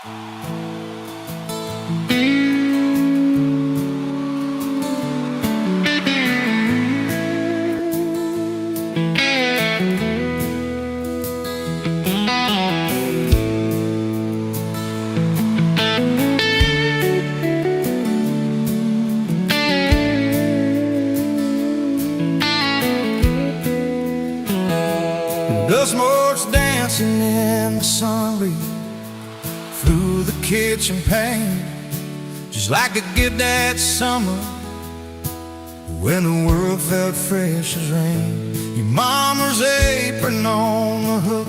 Dust motes dancing in the sun breeze through the kitchen pane, just like a gift that summer when the world felt fresh as rain. Your mama's apron on the hook,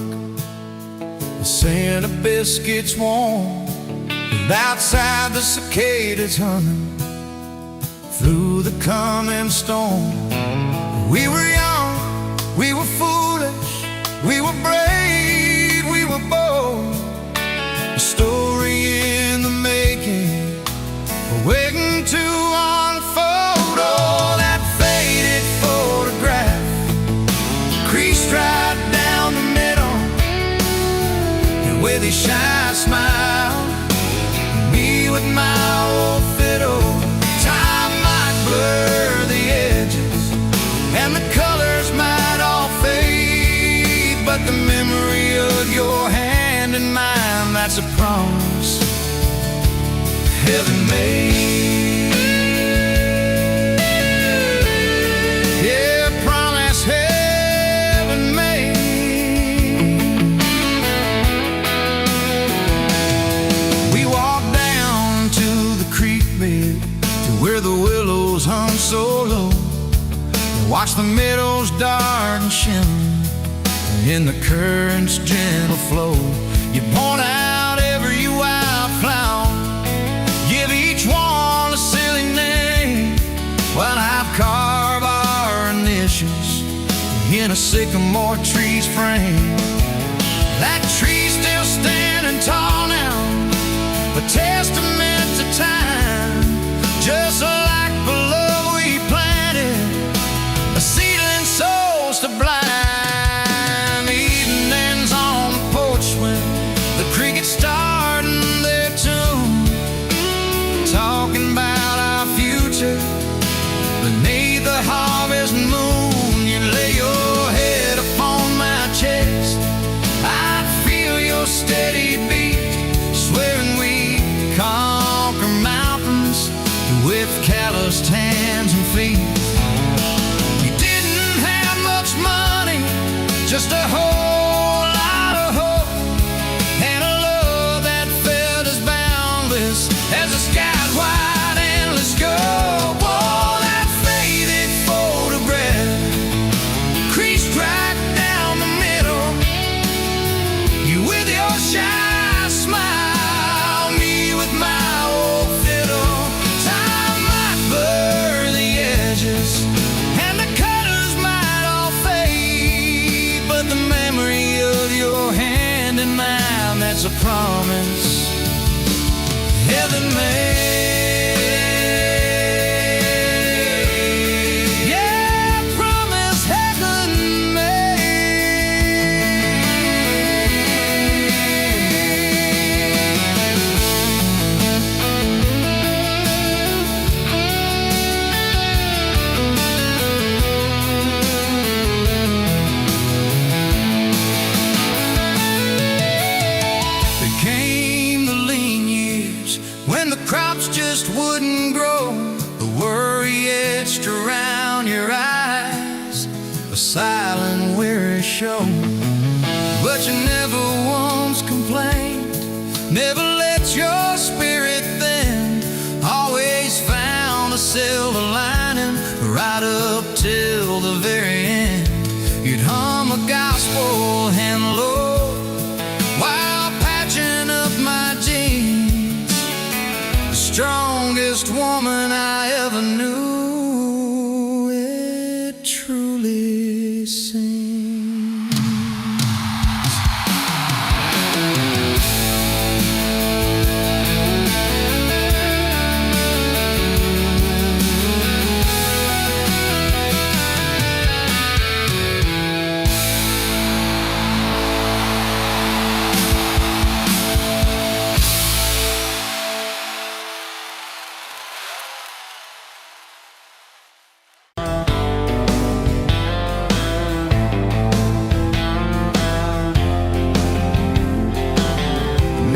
the scent of biscuits warm, and outside the cicadas humming through the coming storm. We were young, we were foolish, we were brave, we were bold. A story in the making, waiting to unfold. Oh, that faded photograph, creased right down the middle, and with his shy smile, me with my old fiddle. Time might blur the edges, and the colors might all fade, but the memory of your hand in mine, that's a promise heaven made. Yeah, promise heaven made. We walked down to the creek bed, to where the willows hung so low, watch the meadows dart and shimmer in the current's gentle flow. You point out every wildflower, give each one a silly name, while I carve our initials in a sycamore tree's frame. That tree's still standing tall now, a testament to time, just like the love we planted, a seedling souls to blind. Evenings on the porch when the crickets starting their tune, talking about our future beneath the harvest moon. You lay your head upon my chest, I feel your steady beat, swearing we conquer mountains with calloused hands and feet. You didn't have much money, just a whole lot of hope, and a love that felt as boundless as the sky's wide endless scope. Oh, that faded photograph, creased right down the middle, you with your shy smile, me with my old fiddle. Time might blur the edges, and the colors might all fade, but the memory of your hand in mine, that's a promise heaven made. Yeah, promise heaven There came the lean years when the crops just wouldn't grow, the worry etched around your eyes, a silent weary show. But you never once complained, never let your spirit thin, always found a silver lining right up till the very end. You'd hum a gospel and low while patching up my jeans, the strongest woman I ever knew, it truly seems.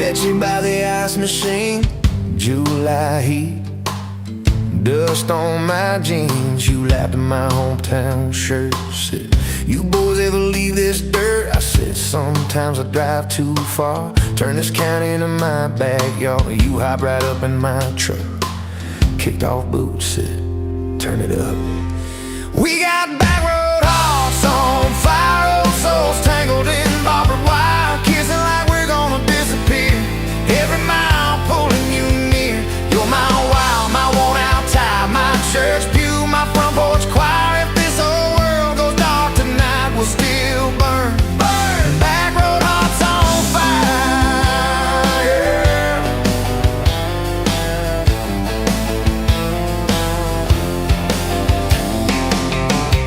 Met you by the ice machine, July heat, dust on my jeans. You laughed at my hometown shirt. Said, you boys ever leave this dirt? I said, sometimes I drive too far. Turn this county into my backyard. You hop right up in my truck, kicked off boots, said, turn it up. We got back road hearts on fire, old souls tangled in barbed wire, kissing like we're gonna disappear. Every mile pulling you near. You're my wild, my worn out tie, my church pew, my front porch choir. If this whole world goes dark tonight, we'll still burn. Burn! Back road hearts on fire.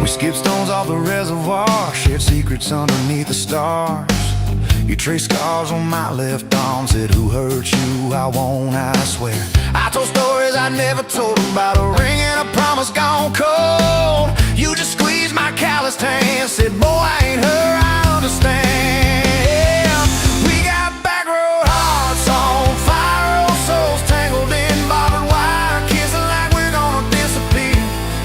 We skipped stones off the reservoir, shared secrets underneath the stars. You traced scars on my left arm, said, who hurt you? I won't, I swear. I told stories I never told about a ring and a promise gone cold. You just squeezed my calloused hand, said, boy, I ain't her, I understand. We got back road hearts on fire, old souls tangled in barbed wire, kissing like we're gonna disappear.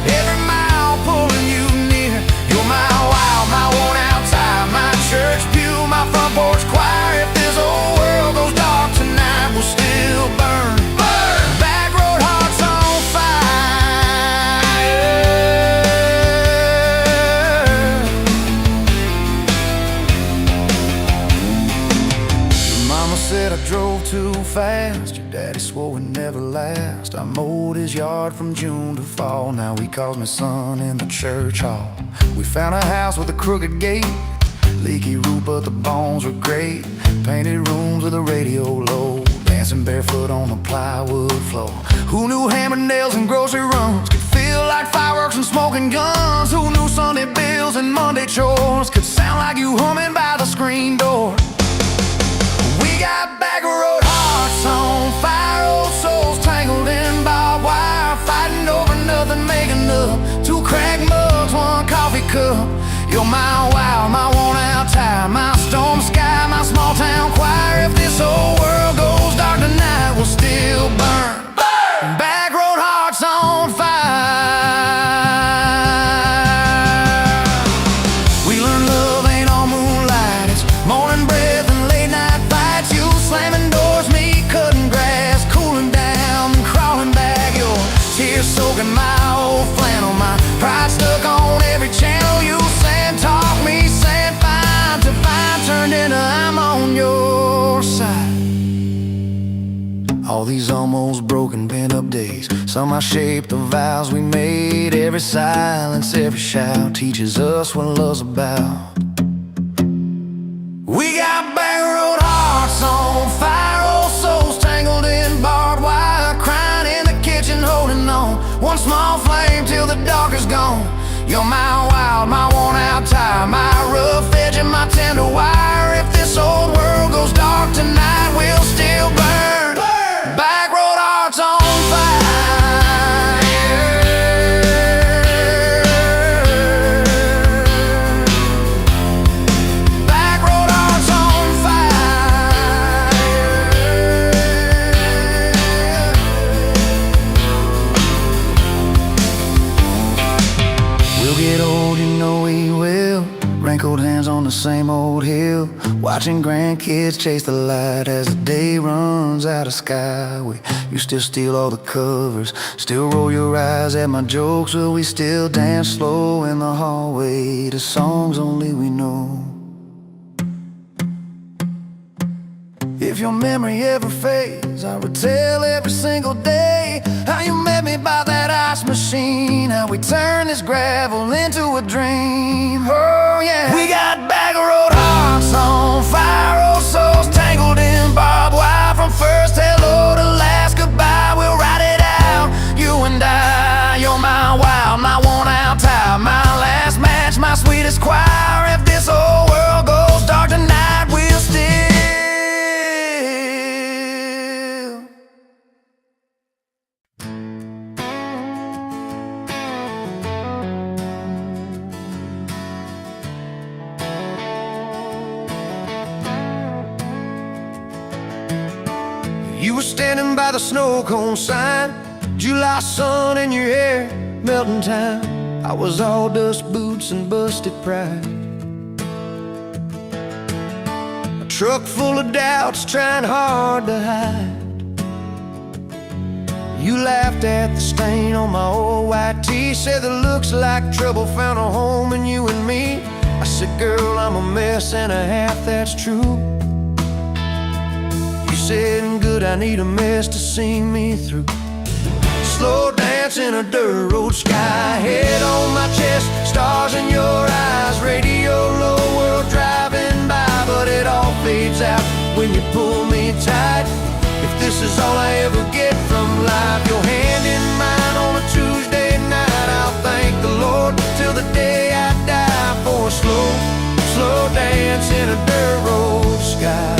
Every mile pulling you near. You're my wild, my worn out tie, my church pew, my front porch choir. If this whole world goes dark tonight, we'll still burn. Burn! Back road hearts on fire. Your mama said I drove too fast. Your daddy swore we'd never last. I mowed his yard from June to fall. Now he calls me son in the church hall. We found a house with a crooked gate, leaky roof, but the bones were great. Painted rooms with a radio low, dancing barefoot on the plywood floor. Who knew hammer nails and grocery runs could feel like fireworks and smoking guns? Who knew Sunday bills and Monday chores could sound like you humming by the screen door? We got back road hearts on fire, old souls tangled in barbed wire, fighting over nothing, making up two cracked mugs, one coffee cup. You're my wild, my worn out tie, my storm sky, my small town choir. If this whole world goes dark tonight, we'll still burn. Burn! Back road hearts on fire. We learned love ain't all moonlight, it's morning breath and late night fights. You slamming doors, me cutting grass, cooling down and crawling back. Your tears soaking my old flannel, my pride stuck on every channel. You talk me, saying fine to fine, turned into I'm on your side. All these almost broken, bent up days, somehow shaped the vows we made. Every silence, every shout teaches us what love's about. We got back road hearts on fire, old souls tangled in barbed wire, crying in the kitchen, holding on one small flame till the dark is gone. You're my wild, my worn out tie, my rough edge and my tender wire. If this old world goes dark tonight, we'll still burn. Burn! Back road hearts on fire. Back road hearts on fire. We'll get old, you know we will. Wrinkled hands on the same old hill, watching grandkids chase the light as the day runs out of sky. You still steal all the covers, still roll your eyes at my jokes. Will we still dance slow in the hallway to songs only we know? If your memory ever fades, I retell every single day how you met me by that ice machine, how we turned this gravel into a dream. Oh yeah, we got back road hearts on fire, old souls tangled in barbed wire. From first hello to last goodbye, we'll ride it out, you and I. You're my wild, my worn out tie, my last match, my sweetest choir. If this whole world goes dark tonight, we'll still You were standing by the snow cone sign, July sun in your hair, melting time. I was all dust boots and busted pride. A truck full of doubts, trying hard to hide. You laughed at the stain on my old white tee, said that looks like trouble found a home in you and me. I said, girl, I'm a mess and a half, that's true. You said, good, I need a mess to see me through. Slow dance in a dirt road sky, head on my chest, stars in your eyes. Radio low, world driving by, but it all fades out when you pull me tight. If this is all I ever get from life, your hand in mine on a Tuesday night, I'll thank the Lord till the day I die for a slow, slow dance in a dirt road sky.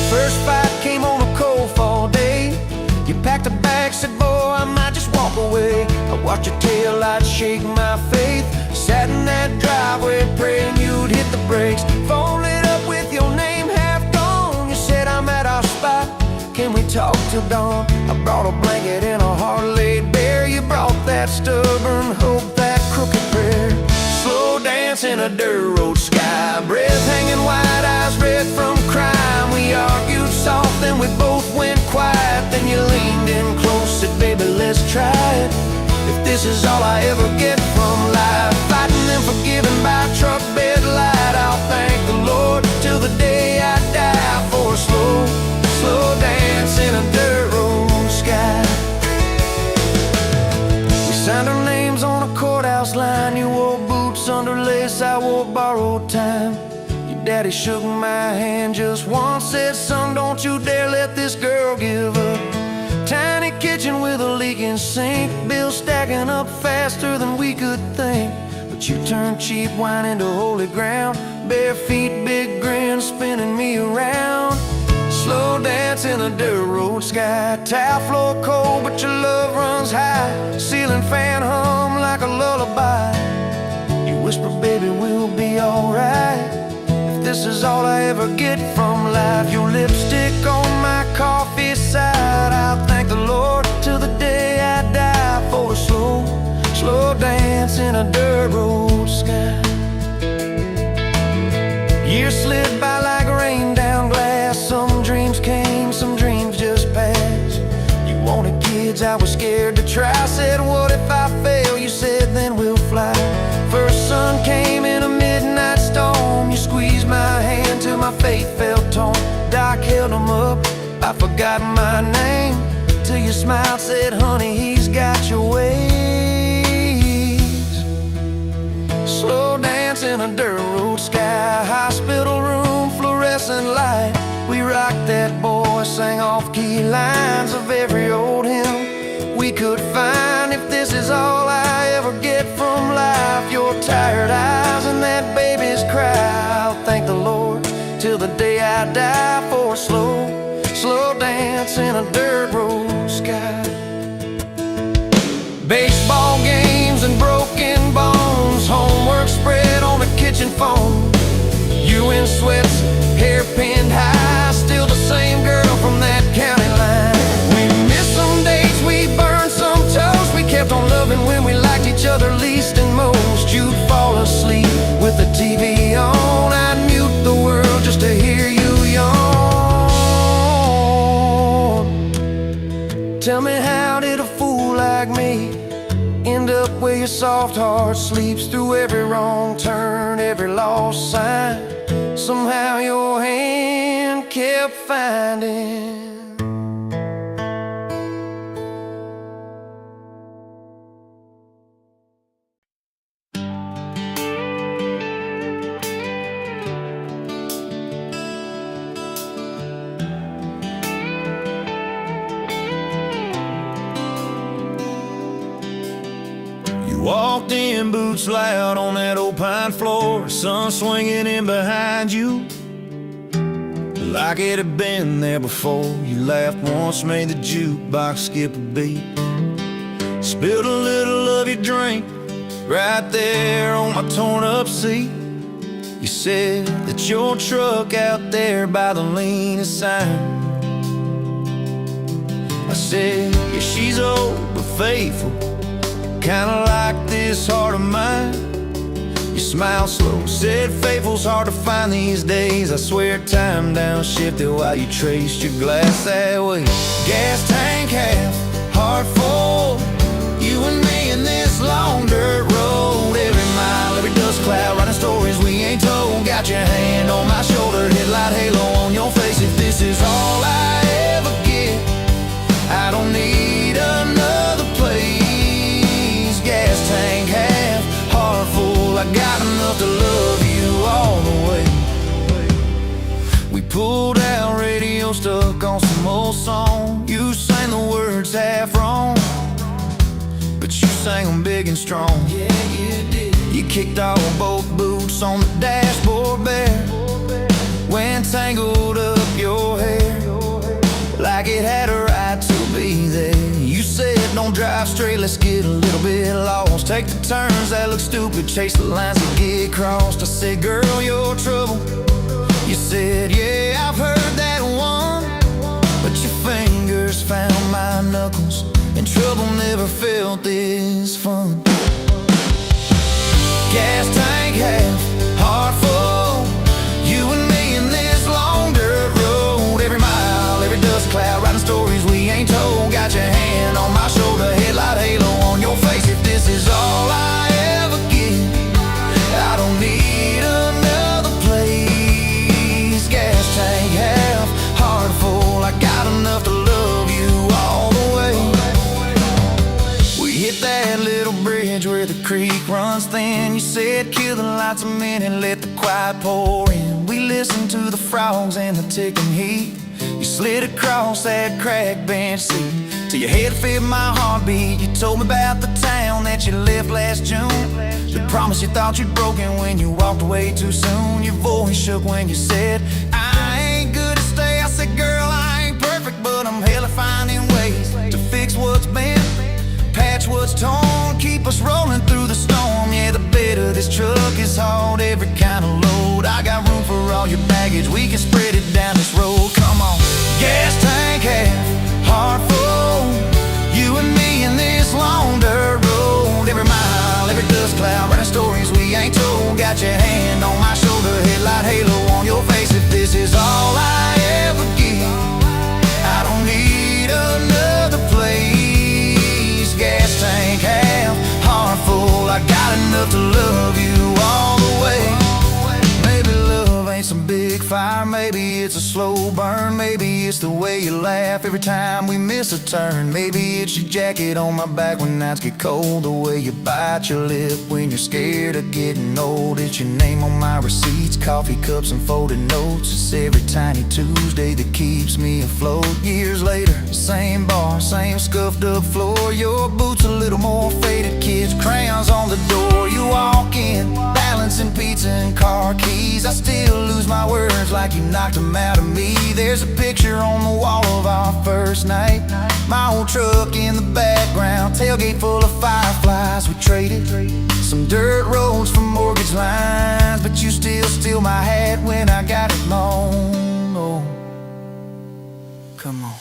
First fight came on a cold fall day. You packed a bag, said, boy, I might just walk away. I watched your taillights shake my faith, sat in that driveway praying you'd hit the brakes. Phone lit up with your name half gone. You said, I'm at our spot, can we talk till dawn? I brought a blanket and a heart laid bare. You brought that stubborn hope, that crooked prayer. Slow dance in a dirt road sky, breath hanging wide, eyes red from crime. We argued soft, then we both went quiet. Then you leaned in close, said, baby, let's try it. If this is all I ever get from life, fighting and forgiving by truck bed light, I'll thank the Lord till the day I die for a slow, slow dance in a dirt road sky. We signed our names on a courthouse line. You wore boots under lace, I wore borrowed time. Your daddy shook my hand just once, said, son, don't you dare let this girl give up. Tiny kitchen with a leaking sink, bills stacking up faster than we could think. But you turned cheap wine into holy ground, bare feet, big grin, spinning me around. Slow dance in a dirt road sky, tile floor cold, but your love runs high. Ceiling fan hum like a lullaby. You whisper, baby, we'll be alright. If this is all I ever get from life, your lipstick on my coffee side, I'll thank the Lord till the day I die for a slow, slow dance in a dirt road sky. Years slid by like rain down glass. Some dreams came, some dreams just passed. You wanted kids, I was scared to try. Said, what if I fail? You said, then we'll fly. First sun came in a midnight storm. You squeezed my hand till my faith felt torn. Doc held them up, I forgot my name, till you smiled, said, honey, he's got your ways. Slow dance in a dirt road sky, hospital room, fluorescent light. We rocked that boy, sang off-key lines of every old hymn we could find. If this is all I ever get from life, your tired eyes and that baby's cry, I'll thank the Lord till the day I die for a slow, slow dance in a dirt road sky. Baseball games and broken bones, homework spread on the kitchen phone. You in sweats, hair pinned high, still the same girl from that county line. We missed some dates, we burned some toast. We kept on loving when we liked each other least and most. You'd fall asleep with the TV on, I'd mute the world just to hear you yawn. Tell me, how did a fool like me end up where your soft heart sleeps through every wrong turn, every lost sign? Somehow your hand kept finding. Walked in, boots loud on that old pine floor, sun swinging in behind you like it had been there before. You laughed once, made the jukebox skip a beat, spilled a little of your drink right there on my torn up seat. You said that your truck out there by the lean is sign. I said, yeah, she's old but faithful, kinda like this heart of mine. You smiled slow, said faithful's hard to find these days. I swear time downshifted while you traced your glass that way. Gas tank half, heart full, you and me in this long dirt road. Every mile, every dust cloud, writing stories we ain't told. Got your hand on my shoulder, headlight halo on your face. If this is all I ever get, I don't need another place. Gas tank half, heart full, I got enough to love you all the way. We pulled out, radio stuck on some old song. You sang the words half wrong, but you sang them big and strong. Yeah, you did. You kicked off both boots on the dashboard bare, when tangled up your hair like it had a right to be there. You said don't drive straight, let's get a little bit lost. Take the turns that look stupid, chase the lines that get crossed. I said, girl, you're trouble. You said, yeah, I've heard that one, but your fingers found my knuckles, and trouble never felt this fun. Gas tank half, heart full, you and me in this long dirt road. Every mile, every dust cloud, writing stories we ain't told. Got your hand on my shoulder, headlight halo on your face. If this is all I ever get, I don't need another place. Gas tank half, heart full, I got enough to love you all the way. We hit that little bridge where the creek runs thin. You said kill the lights a minute, let the quiet pour in. We listened to the frogs and the ticking heat. You slid across that cracked bench seat till your head fit my heartbeat. You told me about the town that you left last June, the promise you thought you'd broken when you walked away too soon. Your voice shook when you said, I ain't good to stay. I said, girl, I ain't perfect, but I'm hella finding ways to fix what's bent, patch what's torn, keep us rolling through the storm. Yeah, the bed of this truck is hauled every kind of load. I got room for all your baggage, we can spread it down this road. Come on. Gas tank half, heart full, you and me in this long dirt road. Every mile, every dust cloud, writing stories we ain't told. Got your hand on my shoulder, headlight halo on your face. If this is all I ever get, I don't need another place. Gas tank half, heart full, I got enough to love you all the way. Maybe love ain't some big fire, maybe it's a slow burn. Maybe it's the way you laugh every time we miss a turn. Maybe it's your jacket on my back when nights get cold, the way you bite your lip when you're scared of getting old. It's your name on my receipts, coffee cups and folded notes. It's every tiny Tuesday that keeps me afloat. Years later, same bar, same scuffed up floor. Your boots a little more faded, kids' crayons on the door. You walk in, balancing pizza and car keys. I still lose my words like you knocked them out of me. There's a picture on the wall of our first night, my old truck in the background, tailgate full of fireflies. We traded some dirt roads for mortgage lines, but you still steal my hat when I got it mown. Oh, come on.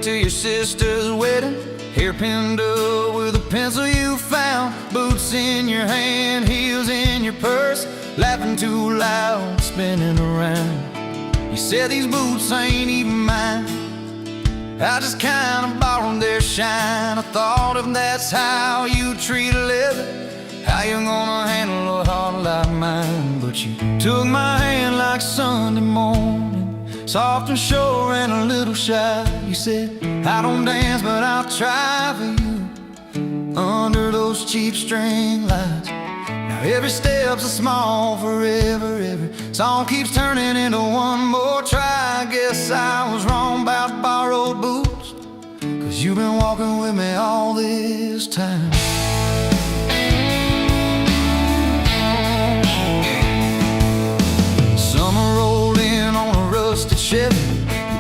to your sister's wedding, hair pinned up with a pencil you found, boots in your hand, heels in your purse, laughing too loud, spinning around. You said these boots ain't even mine, I just kinda borrowed their shine. I thought if that's how you treat a living, how you gonna handle a heart like mine? But you took my hand like Sunday morning, soft and sure and a little shy. You said, I don't dance but I'll try for you, under those cheap string lights. Now every step's a small forever, every song keeps turning into one more try. I guess I was wrong about borrowed boots, 'cause you've been walking with me all this time. You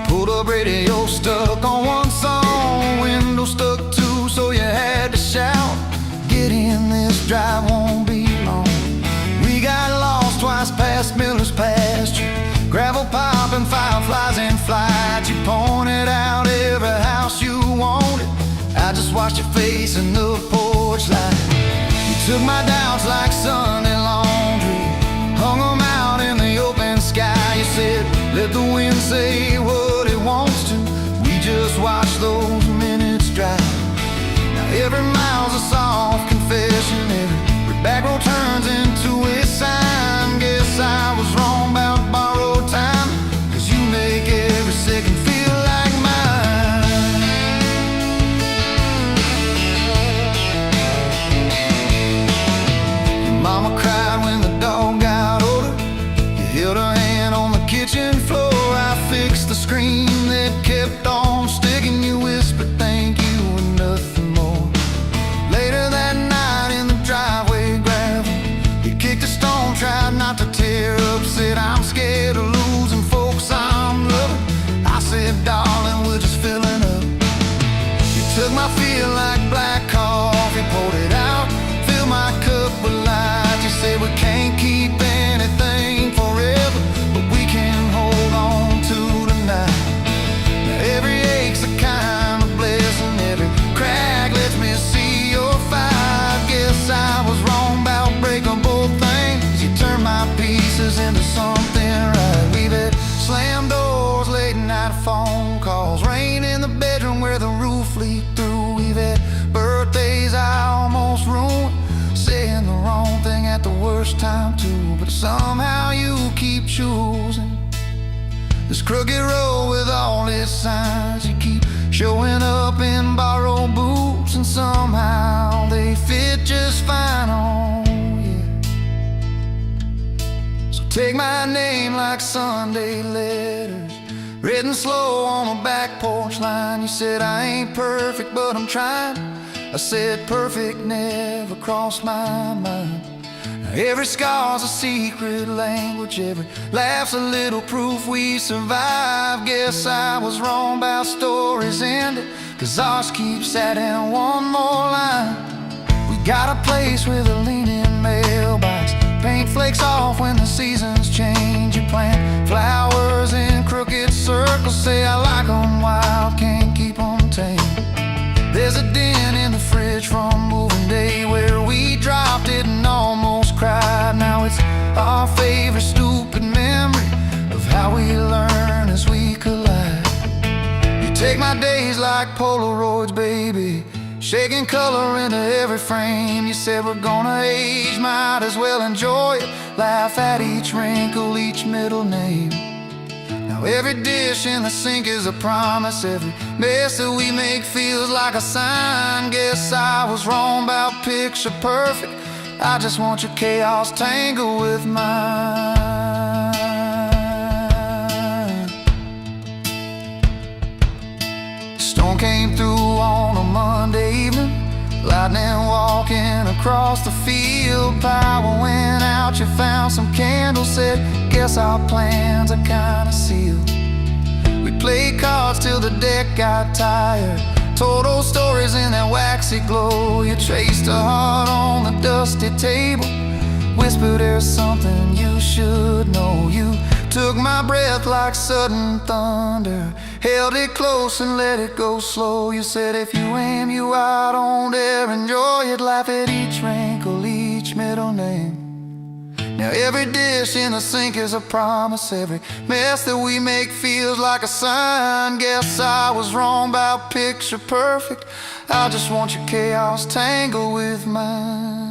pulled up, radio stuck on one song, window stuck too, so you had to shout, get in, this drive won't be long. We got lost twice past Miller's pasture, gravel popping, fireflies in flight. You pointed out every house you wanted, I just watched your face in the porch light. You took my doubts like Sunday laundry, hung them out in the open sky. You said, let the wind say what it wants to, we just watch those minutes drive. Now every mile's a soft confession, every back road turns into a sign. Guess I was wrong about borrowed time, 'cause you make every second feel like mine. Your mama cried when the dog got older, you held her hand on the kitchen floor. I fixed the screen that kept on sticking. You whispered thank you and nothing more. Later that night in the driveway gravel, you kicked a stone, tried not to tear up, said I'm scared of losing folks I'm loving. I said, darling, we're just filling up. You took my feel like black coffee, poured it out, filled my cup with light. You said we can't keep anything forever, but we can hold on to tonight. Now every ache's a kind of blessing, every crack lets me see your fight. Guess I was wrong about breaking both things, you turned my pieces into something right. We've had slammed doors, late night phone calls, rain in the bedroom where the roof leaked through. We've had birthdays I almost ruined, saying the wrong thing at the worst time too. But somehow you keep choosing this crooked road with all its signs. You keep showing up in borrowed boots, and somehow they fit just fine on you. So take my name like Sunday letters, written slow on a back porch line. You said I ain't perfect but I'm trying, I said perfect never crossed my mind. Every scar's a secret language, every laugh's a little proof we survive. Guess I was wrong about stories ending, 'cause ours keeps adding one more line. We got a place with a leaning mailbox, paint flakes off when the seasons change. You plant flowers in crooked circles, say I like 'em wild, can't keep 'em tame. There's a dent in the fridge from moving day where we dropped it and almost cried. Now it's our favorite stupid memory of how we learn as we collide. You take my days like Polaroids, baby, shaking color into every frame. You said we're gonna age, might as well enjoy it, laugh at each wrinkle, each middle name. Now every dish in the sink is a promise, every mess that we make feels like a sign. Guess I was wrong about picture perfect, I just want your chaos tangled with mine. Storm came through on a Monday evening, lightning walking across the field. Power went out, you found some candles, said guess our plans are kinda sealed. We played cards till the deck got tired, told old stories in that waxy glow. You traced a heart on the dusty table, whispered there's something you should know. You took my breath like sudden thunder, held it close and let it go slow. You said if you aim, you out, don't dare enjoy it. Laugh at each wrinkle, each middle name. Now every dish in the sink is a promise. Every mess that we make feels like a sign. Guess I was wrong about picture perfect. I just want your chaos tangled with mine.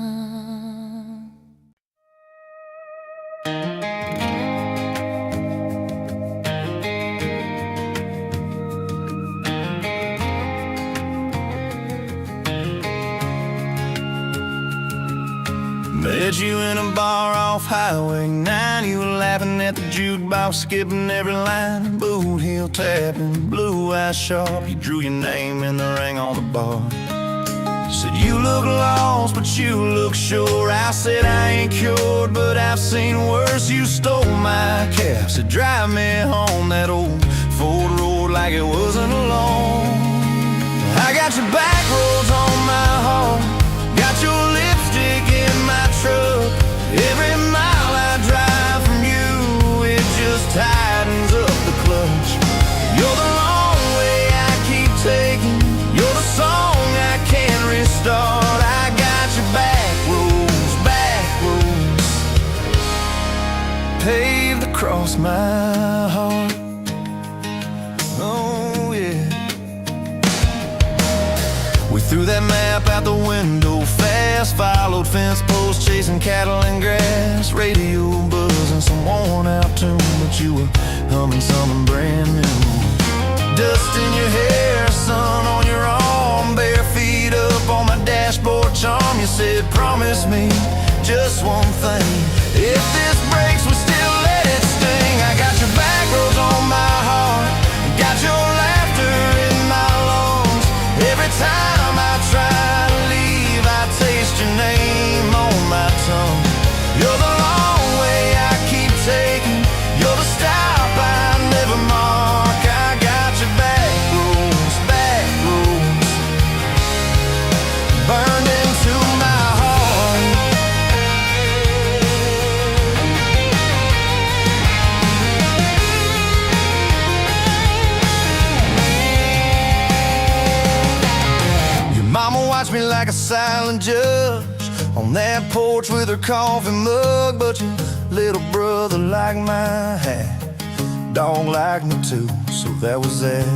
Met you in a bar off Highway 9. You were laughing at the jukebox, skipping every line. Boot heel tapping, blue eyes sharp. You drew your name in the ring on the bar. Said you look lost, but you look sure. I said I ain't cured, but I've seen worse. You stole my cab, said drive me home. That old Ford road like it wasn't alone. I got your back roads on my heart, got your lipstick in my truck. Every mile I drive from you, it just tightens up the clutch. You're the long way I keep taking, you're the song I can't restart. I got your back roads paved across my heart. Oh yeah. We threw that map out the window fast, followed fence posts, chasing cattle and grass. Radio buzzing some worn out tune, but you were humming something brand new. Dust in your hair, sun on your arm, bare feet up on my dashboard charm. You said promise me just one thing, if this breaks we still let it sting. I got your back roads on my heart, got your laughter in my lungs. Every time I try to leave, I taste your name on my tongue. You're the long way I keep taking, you're the stop I never mark. I got your back roads burned into my heart. Your mama watched me like a silent judge on that porch with her coffee mug. But your little brother liked my hat, dog liked me too, so that was that.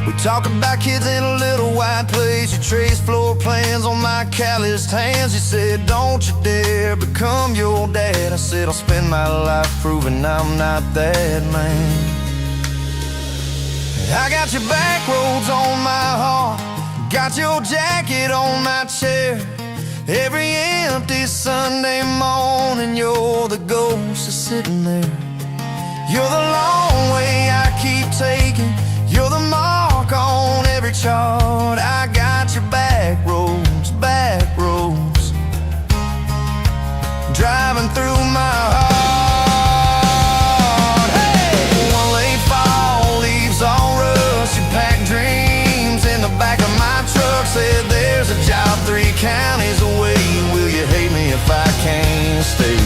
We talk about kids in a little white place. You traced floor plans on my calloused hands. You said don't you dare become your dad. I said I'll spend my life proving I'm not that man. I got your back roads on my heart, got your jacket on my chair. Every empty Sunday morning, you're the ghost that's sitting there. You're the long way I keep taking, you're the mark on every chart. I got your back roads driving through my heart. Hey! One late fall, leaves all rust. You packed dreams in the back of my truck. Said there's a job 3 counties away. Will you hate me if I can't stay?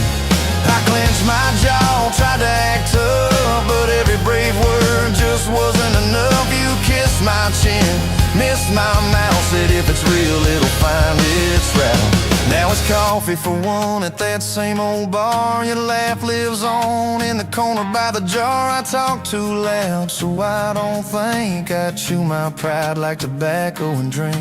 I clenched my jaw, tried to act tough, but every brave word just wasn't enough. You kissed my chin, missed my mouth, said if it's real it'll find its route. Now it's coffee for one at that same old bar. Your laugh lives on in the corner by the jar. I talk too loud, so I don't think I chew my pride like tobacco and drink.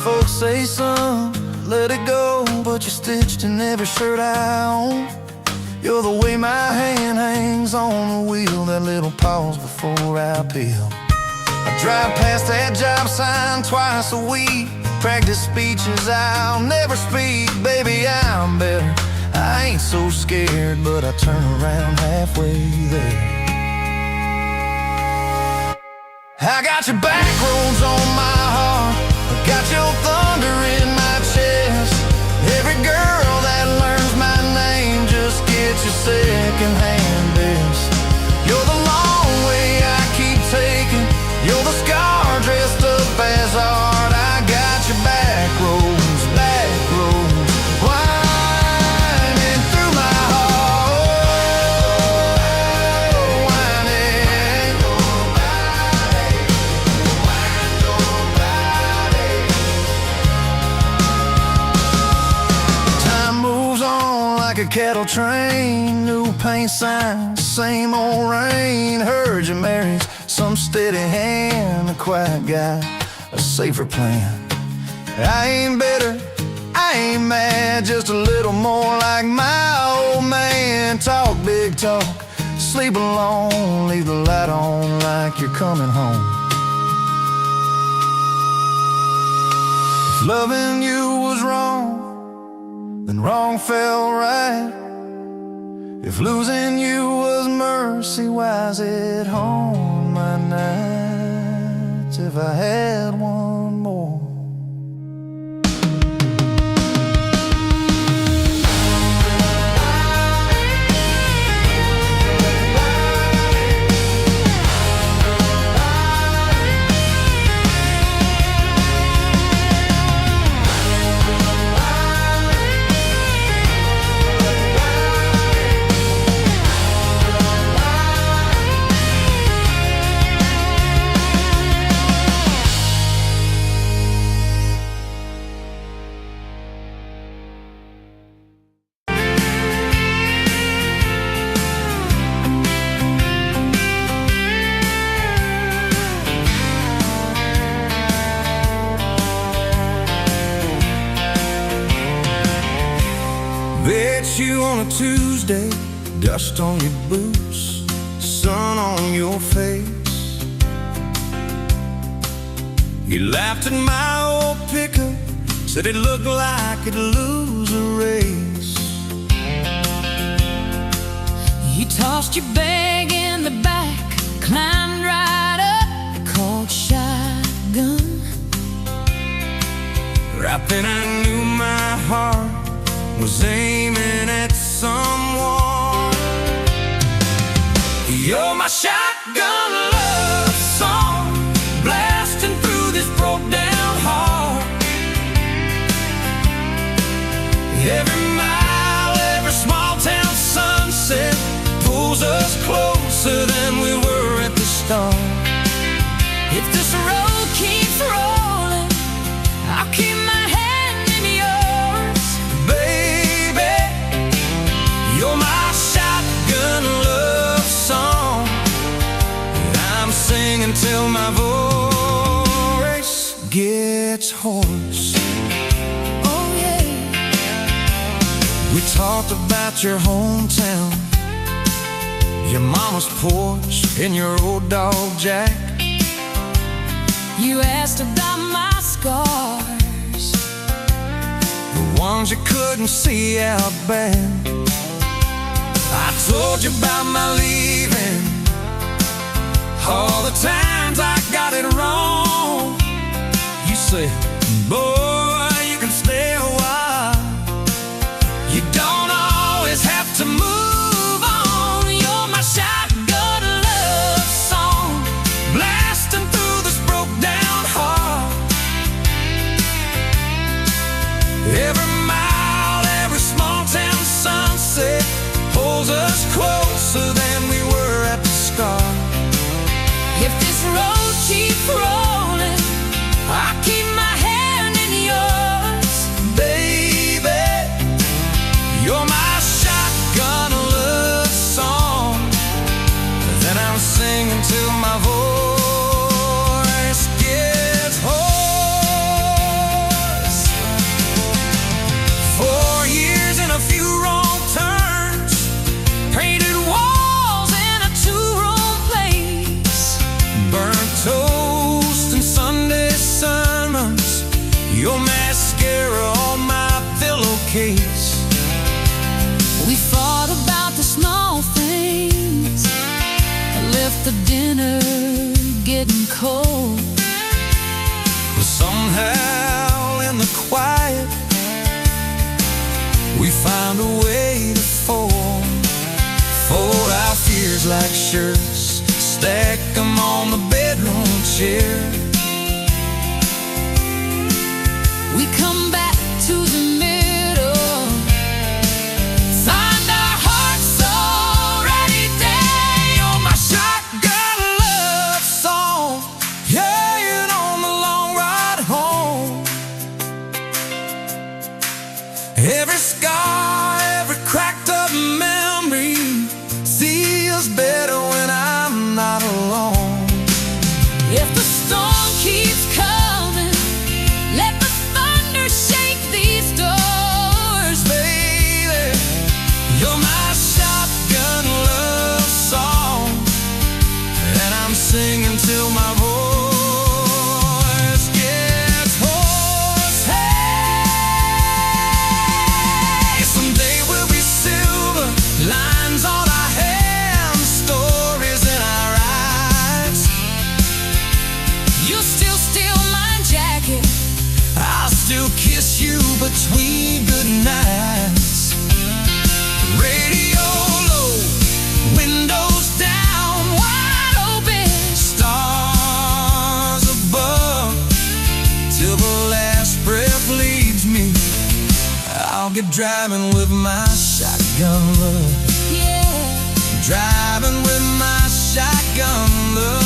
Folks say son, let it go, but you're stitched in every shirt I own. You're the way my hand hangs on the wheel, that little pause before I peel. I drive past that job sign twice a week, practice speeches I'll never speak. Baby, I'm better, I ain't so scared, but I turn around halfway there. I got your back roads on my heart, I got your thunder in my chest. Every girl that learns my name just gets your second-hand best. You're the long way I keep taking, you're the scar dressed up as art. I got your back roads winding through my heart, a kettle train, new paint signs, same old rain. Heard you married some steady hand, a quiet guy, a safer plan. I ain't bitter, I ain't mad, just a little more like my old man. Talk big talk, sleep alone, leave the light on like you're coming home. If loving you was wrong, then wrong felt right. If losing you was mercy, why's it haunt my nights? If I had one more. Bet you on a Tuesday, dust on your boots, sun on your face. You laughed at my old pickup, said it looked like it'd lose a race. You tossed your bag in the back, climbed right up, called shotgun. Right then I knew my heart was aiming at someone. You're my shotgun love song, blasting through this broke down heart. Every mile, every small town sunset pulls us closer than we were at the start. If this road keeps rolling, I'll keep my hand in yours. Baby, you're my shotgun love song that I'm singing till my voice gets hoarse. Oh yeah. We talked about your hometown, your mama's porch, and your old dog Jack. You asked about my scars, The ones you couldn't see out back. I told you about my leaving, all the times I got it wrong. You said, boy, you can stay a while, you don't always have to move on. You're my shotgun love song, blasting through this broke down heart. Every mile, every small town sunset pulls us closer than we were at the start. if this road keeps rolling, I'll keep my hand in yours. Baby, you're my shotgun love song that I'm singing till my voice gets hoarse. 4 years and a few wrong turns, painted walls in a two-room place, burnt toast and Sunday sermons, your mascara on my pillowcase. We fought about the small things, left the dinner getting cold. But somehow in the quiet we found a way to fold our fears like shirts, stack them on the bedroom chair. We come back to the middle, find our hearts already dead. You're my shotgun love song, yeah, on the long ride home. Every scar, every crack steal my jacket. I'll still kiss you between good nights. Radio low, windows down, wide open, stars above. Till the last breath leaves me, I'll get driving with my shotgun love. Yeah, Driving with my shotgun love.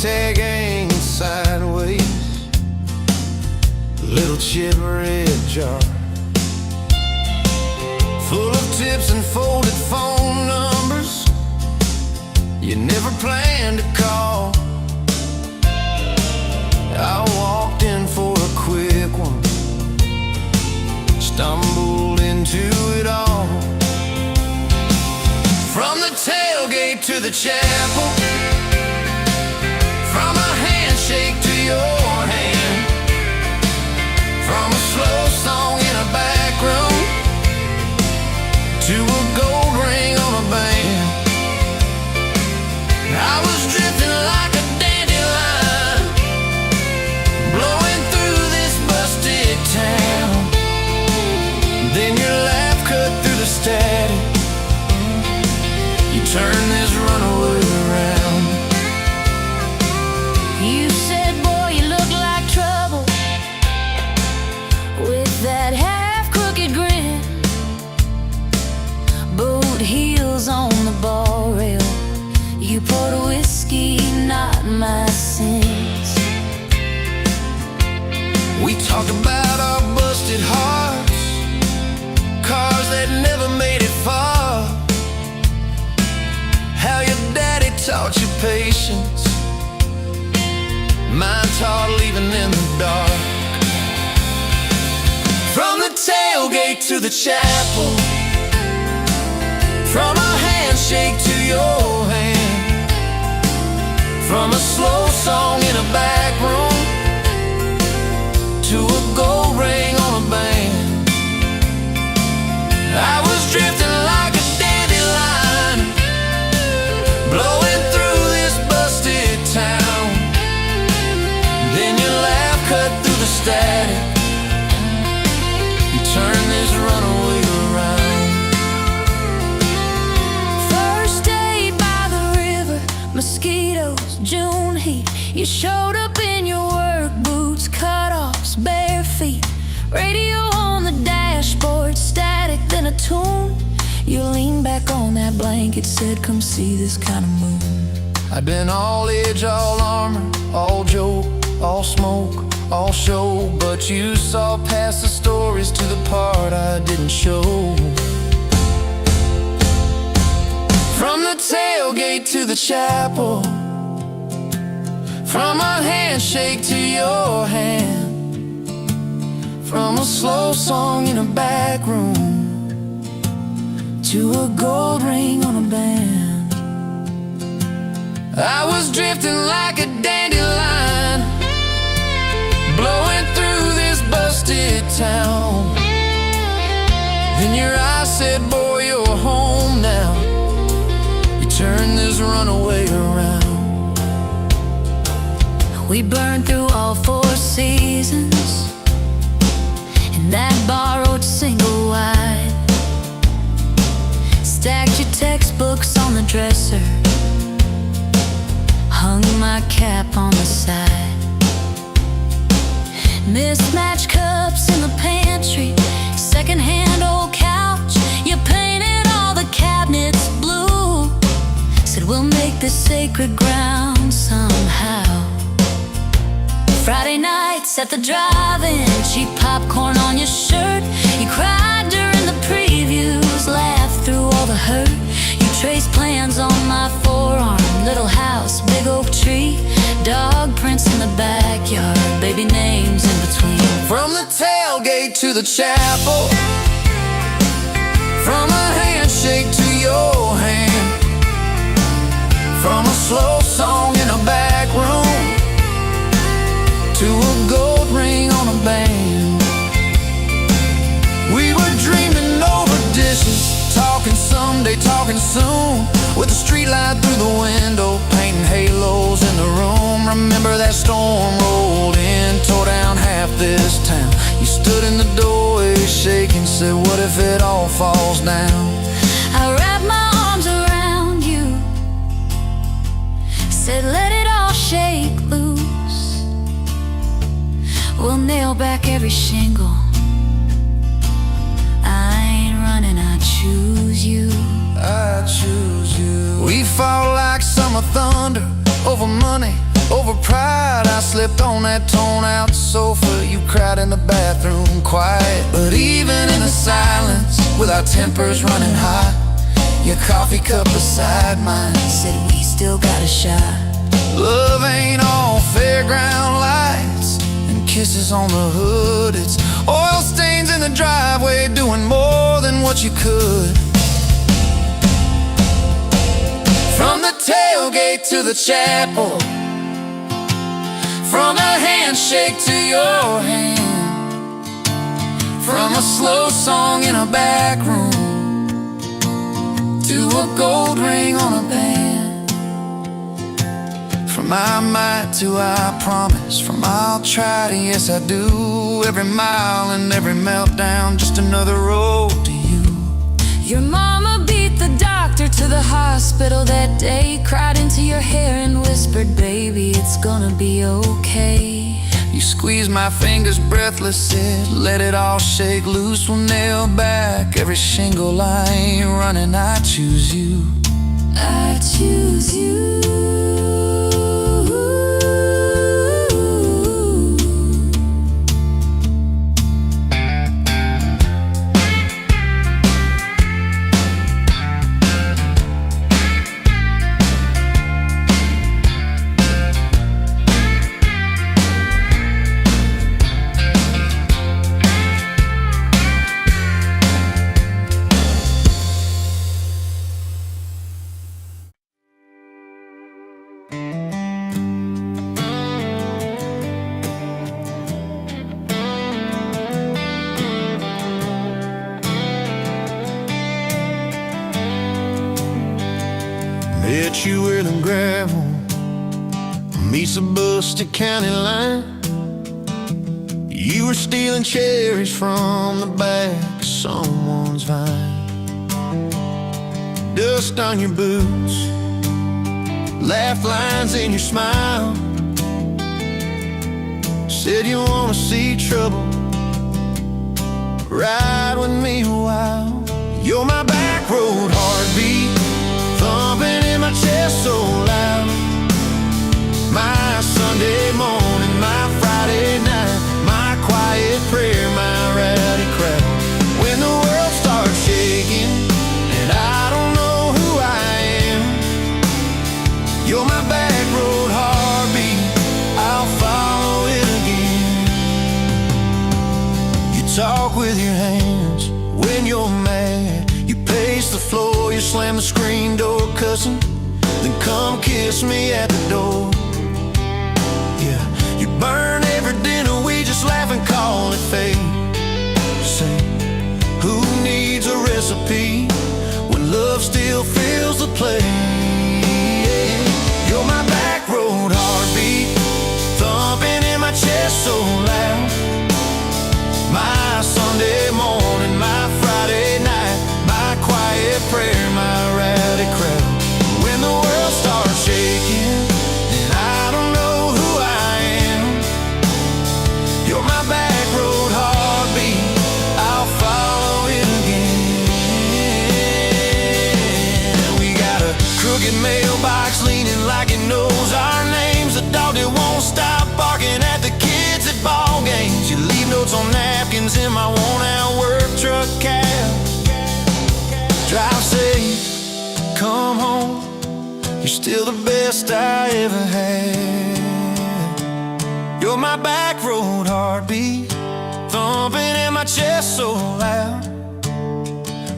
Tag hanging sideways, little chip red jar full of tips and folded phone numbers you never planned to call. I walked in for a quick one, stumbled into it all. From the tailgate to the chapel, from a handshake to your hand, from a slow song in a back room to a gold ring on a band. I was drifting like a dandelion, blowing through this busted town. Then your laugh cut through the static, you turned this runaway around. you said, boy, you look like trouble, with that half-crooked grin, boot heels on the bar rail. You poured whiskey, not my sins. We talked about our busted hearts, cars that never made it far, how your daddy taught you patience, mine taught leaving in the dark. From the tailgate to the chapel, from a handshake to your hand, from a slow song in a back room to a gold ring on a band. I was drifting like a dandelion, blowing through this busted town. Then your laugh cut through the static, you turned this runaway around. First day by the river, mosquitoes, June heat. You showed up in your work boots, cut-offs, bare feet. Radio on the dashboard, static, then a tune. You leaned back on that blanket, said, come see this kind of moon. I've been all edge, all armor, all joke, all smoke, all show, but you saw past the stories to the part I didn't show. From the tailgate to the chapel, from a handshake to your hand, from a slow song in a back room to a gold ring on a band. I was drifting like a dandelion, blowing through this busted town. Then your eyes said, boy, you're home now. You turned this runaway around. We burned through all 4 seasons in that borrowed single wide. Stacked your textbooks on the dresser, hung my cap on the side. Mismatched cups in the pantry, secondhand old couch. You painted all the cabinets blue. We'll make this sacred ground somehow. Friday nights at the drive-in, cheap popcorn on your shirt. You cried during the previews, laughed through all the hurt. You traced plans on my forearm, little house, big oak tree, dog prints in the backyard, baby names in between. From the tailgate to the chapel, from a handshake to your hand, from a slow song in a back room to a gold ring on a band. We were dreaming over dishes, talking someday, talking soon, with a street light through the window, painting halos in the room. Remember that storm rolled in, tore down half this town. You stood in the doorway shaking, said, what if it all falls down? I wrapped my arms around you, said let it all shake loose. We'll nail back every shingle. I ain't running, I choose you. I choose you. We fought like summer thunder, over money, over pride. I slipped on that torn-out sofa, you cried in the bathroom quiet. But even in the silence, with our tempers running hot, your coffee cup beside mine Said we still got a shot. love ain't all fairground lights and kisses on the hood. It's oil stains in the driveway, doing more than what you could. From the tailgate to the chapel, from a handshake to your hand, from a slow song in a back room to a gold ring on a band. From I might to I promise, from I'll try to yes I do. Every mile and every meltdown, just another road to you. Your mama beat the doctor to the hospital that day, cried into your hair and whispered, baby, it's gonna be okay. You squeezed my fingers breathless, said, let it all shake loose. We'll nail back every shingle. I ain't running, I choose you. I choose you. Met you in gravel meets the Buster County line. You were stealing cherries from the back of someone's vine. Dust on your boots, laugh lines in your smile. Said you wanna see trouble, ride with me a while. You're my back road heartbeat, thumping in my chest so loud. My Sunday morning, my Friday night, my quiet prayer, my rowdy crowd. When the world starts shaking and I don't know who I am, you're my back road heartbeat, I'll follow it again. You talk with your hands when you're mad, you pace the floor, you slam the screen door cussing, then come kiss me at the door. Yeah, you burn every dinner, we just laugh and call it fate. Say, who needs a recipe when love still fills the plate? You're my back road heartbeat, thumping in my chest so loud. My Sunday morning, my Friday night, my quiet prayer, my rowdy crowd. When the world starts shaking and I don't know who I am, you're my back road heartbeat, I'll follow it again. We got a Crooked mailbox leaning like it knows our names. The dog that won't stop barking at the kids at ball games. You leave notes on napkins in my worn-out work truck cab. Drive safe, come home. You're still the best I ever had. You're my back road heartbeat, thumping in my chest so loud.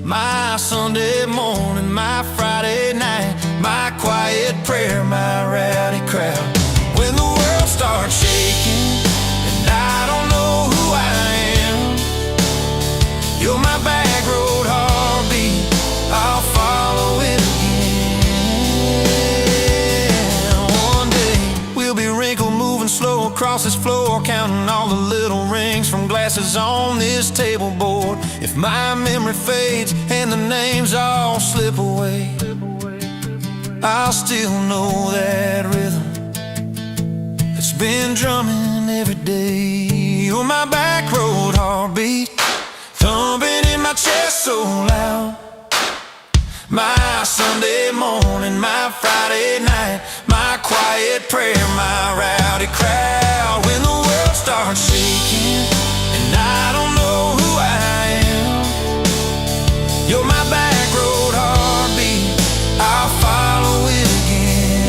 My Sunday morning, my Friday night, my quiet prayer, my rowdy crowd. When the world starts shaking and I don't know who I am, you're my back road heartbeat, I'll follow it again. One day we'll be wrinkled, moving slow across this floor, counting all the little rings from glasses on this table board. If my memory fades and the names all slip away, I'll still know that rhythm that's been drumming every day. You're my back road heartbeat, thumping in my chest so loud. My Sunday morning, my Friday night, my quiet prayer, my rowdy crowd. When the world starts shaking and I don't know who I am, you're my back road heartbeat, I'll follow it again.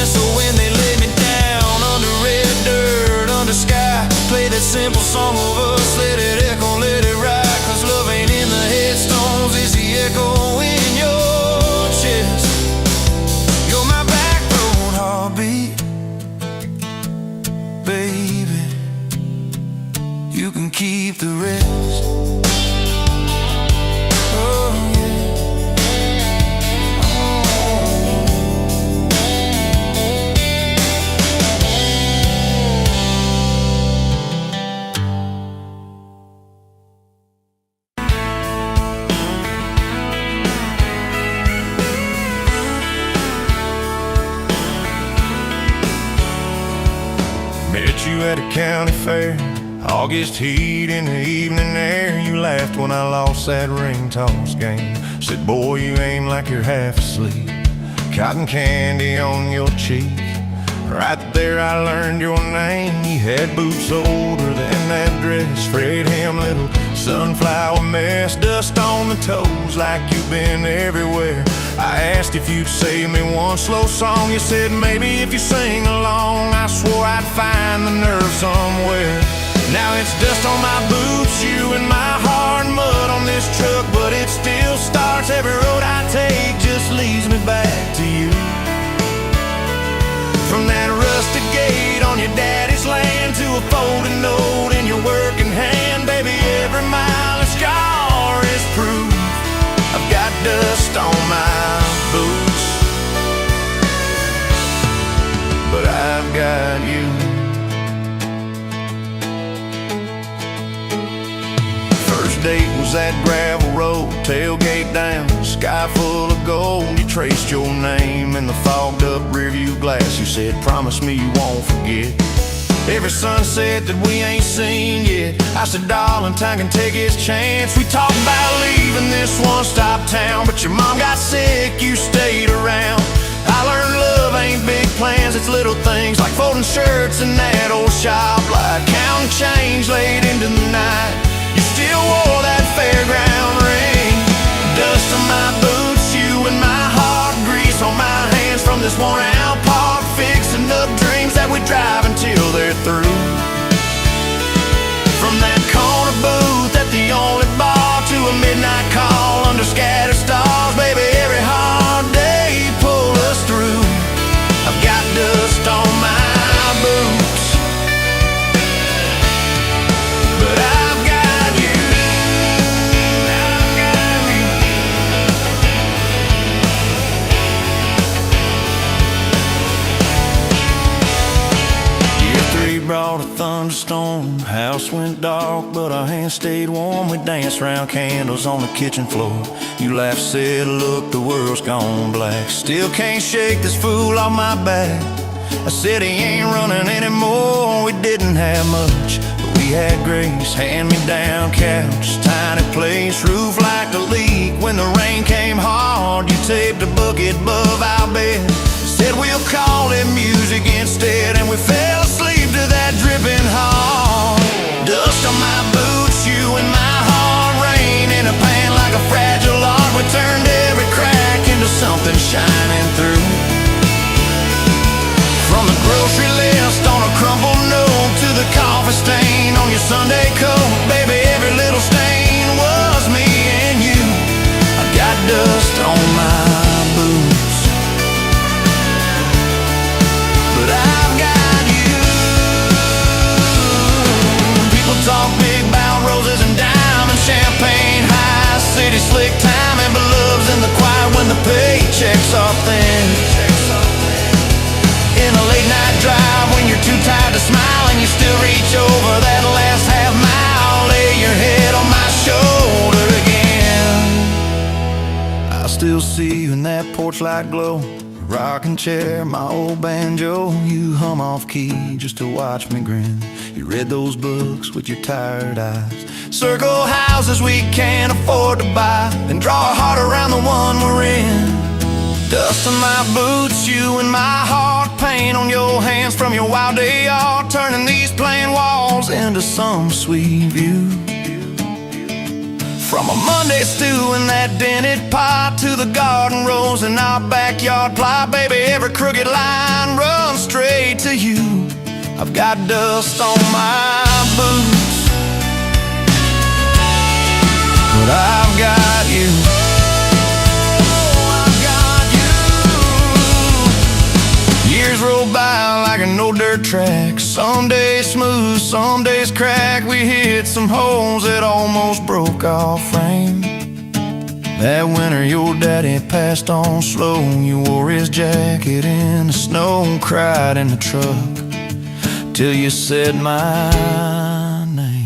So when they lay me down under red dirt, under sky, play that simple song of us, let it echo, let it ride. Cause love ain't in the headstones, it's the echo in your chest. You're my back road heartbeat, baby, you can keep the rest. Oh yeah. Met you at a county fair, August heat in the evening air. You laughed when I lost that ring toss game. Said, boy, you aim like you're half asleep. Cotton candy on your cheek. Right there I learned your name. You had boots older than that dress, frayed hem, little sunflower mess, dust on the toes like you've been everywhere. I asked if you'd save me one slow song. You said maybe if you sing along. I swore I'd find the nerve somewhere. Now it's dust on my boots, you and my hard mud on this truck, but it still starts. Every road I take just leads me back to you. From that rusted gate on your daddy's land to a folded note in your working hand, baby, every mile and scar is proof. I've got dust on my boots, but I've got you. Date was that gravel road, tailgate down, sky full of gold. You traced your name in the fogged up rearview glass. You said, promise me you won't forget every sunset that we ain't seen yet. I said, darling, time can take its chance. We talked about leaving this one-stop town, but your mom got sick, you stayed around. I learned love ain't big plans, it's little things like folding shirts in that old shop, like counting change late into the night. You still wore that fairground ring. Dust on my boots, you and my heart, grease on my hands from this worn out park, fixing up dreams that we drive until they're through. From that corner booth at the only bar to a midnight call under scattered stars, baby, every hard day pull us through. I've got dust on my boots, but I've got brought a thunderstorm, house went dark, but our hands stayed warm. We danced round candles on the kitchen floor. You laughed, said, look, the world's gone black. Still can't shake this fool off my back. I said he ain't running anymore. We didn't have much, but We had grace, hand-me-down couch, tiny place, roof like a leak. When the rain came hard, you taped a bucket above our bed. Said we'll call it music instead, and we fell asleep to that dripping hard. Dust on my boots, you and my heart, rain in a pan like a fragile art. We turned every crack into something shining through. From the grocery list on a crumpled note to the coffee stain on your Sunday coat, baby, every little stain was me and you. I got dust on my boots, but I've got you. People talk big about roses and diamonds, champagne, high city slick timing, but love's in the quiet when the paychecks are thin. In a late night drive when you're too tired to smile and you still reach over that last half mile, lay your head on my shoulder again. I still see you in that porch light glow, rocking chair, my old banjo. You hum off key just to watch me grin. You read those books with your tired eyes, circle houses we can't afford to buy, then draw a heart around the one we're in. Dust on my boots, you and my heart, paint on your hands from your wild day art, turning these plain walls into some sweet view. From a Monday stew in that dented pot to the garden rose in our backyard plot, baby, every crooked line runs straight to you. I've got dust on my boots, but I've got you. Years roll by like an old dirt track, some days smooth, some days crack. We hit some holes that almost broke our frame. That winter your daddy passed on slow. You wore his jacket in the snow, cried in the truck till you said my name.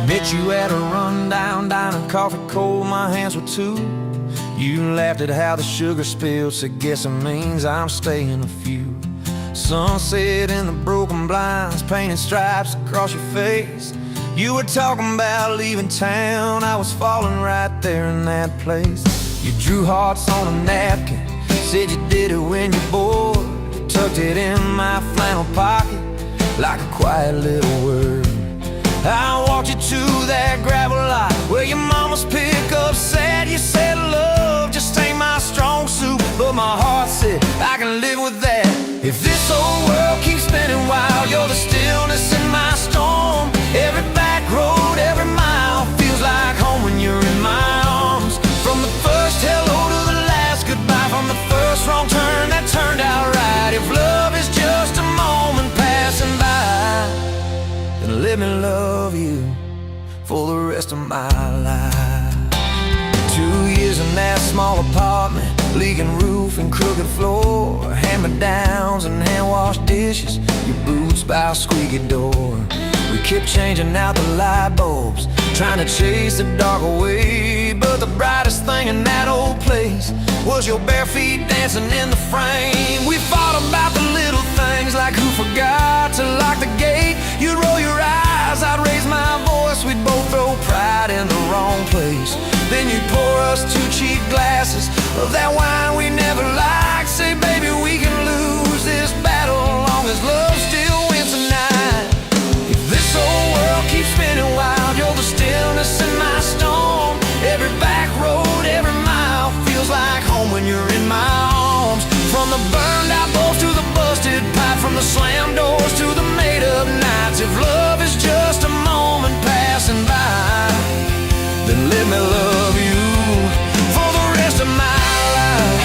Met you at a rundown diner, coffee cold, my hands were too. You laughed at how the sugar spilled, said guess it means I'm staying a few. Sunset in the broken blinds, painted stripes across your face. You were talking about leaving town, I was falling right there in that place. You drew hearts on a napkin, said you did it when you're bored. Tucked it in my flannel pocket like a quiet little word. I walked you to that gravel lot where your mama's pickup sat. You said love just ain't my strong suit, but my heart said I can live with that. If this old world keeps spinning wild, you're the stillness in my storm. Every back road, every mile feels like home when you're in my arms. From the first hello to the last goodbye, from the first wrong turn that turned out right. If love is just a moment passing by, then let me love you for the rest of my life. 2 years in that small apartment, leaking roof and crooked floor, hand-me-downs and hand-washed dishes, your boots by a squeaky door. We kept changing out the light bulbs, trying to chase the dark away, but the brightest thing in that old place was your bare feet dancing in the frame. We fought about the little things, like who forgot to lock the gate. You'd roll your eyes, I'd raise my voice, we'd both throw pride in the wrong place. Then you'd pour us 2 cheap glasses of that wine we never liked, say baby we can lose this battle long as love still wins tonight. If this old world keeps spinning wild, you're the stillness in my storm. Every back road, every mile feels like home when you're in my arms. From the burned out bulbs to the busted pipe, from the slammed doors to the made up nights. If love is just a moment passing by, then let me love you for the rest of my life.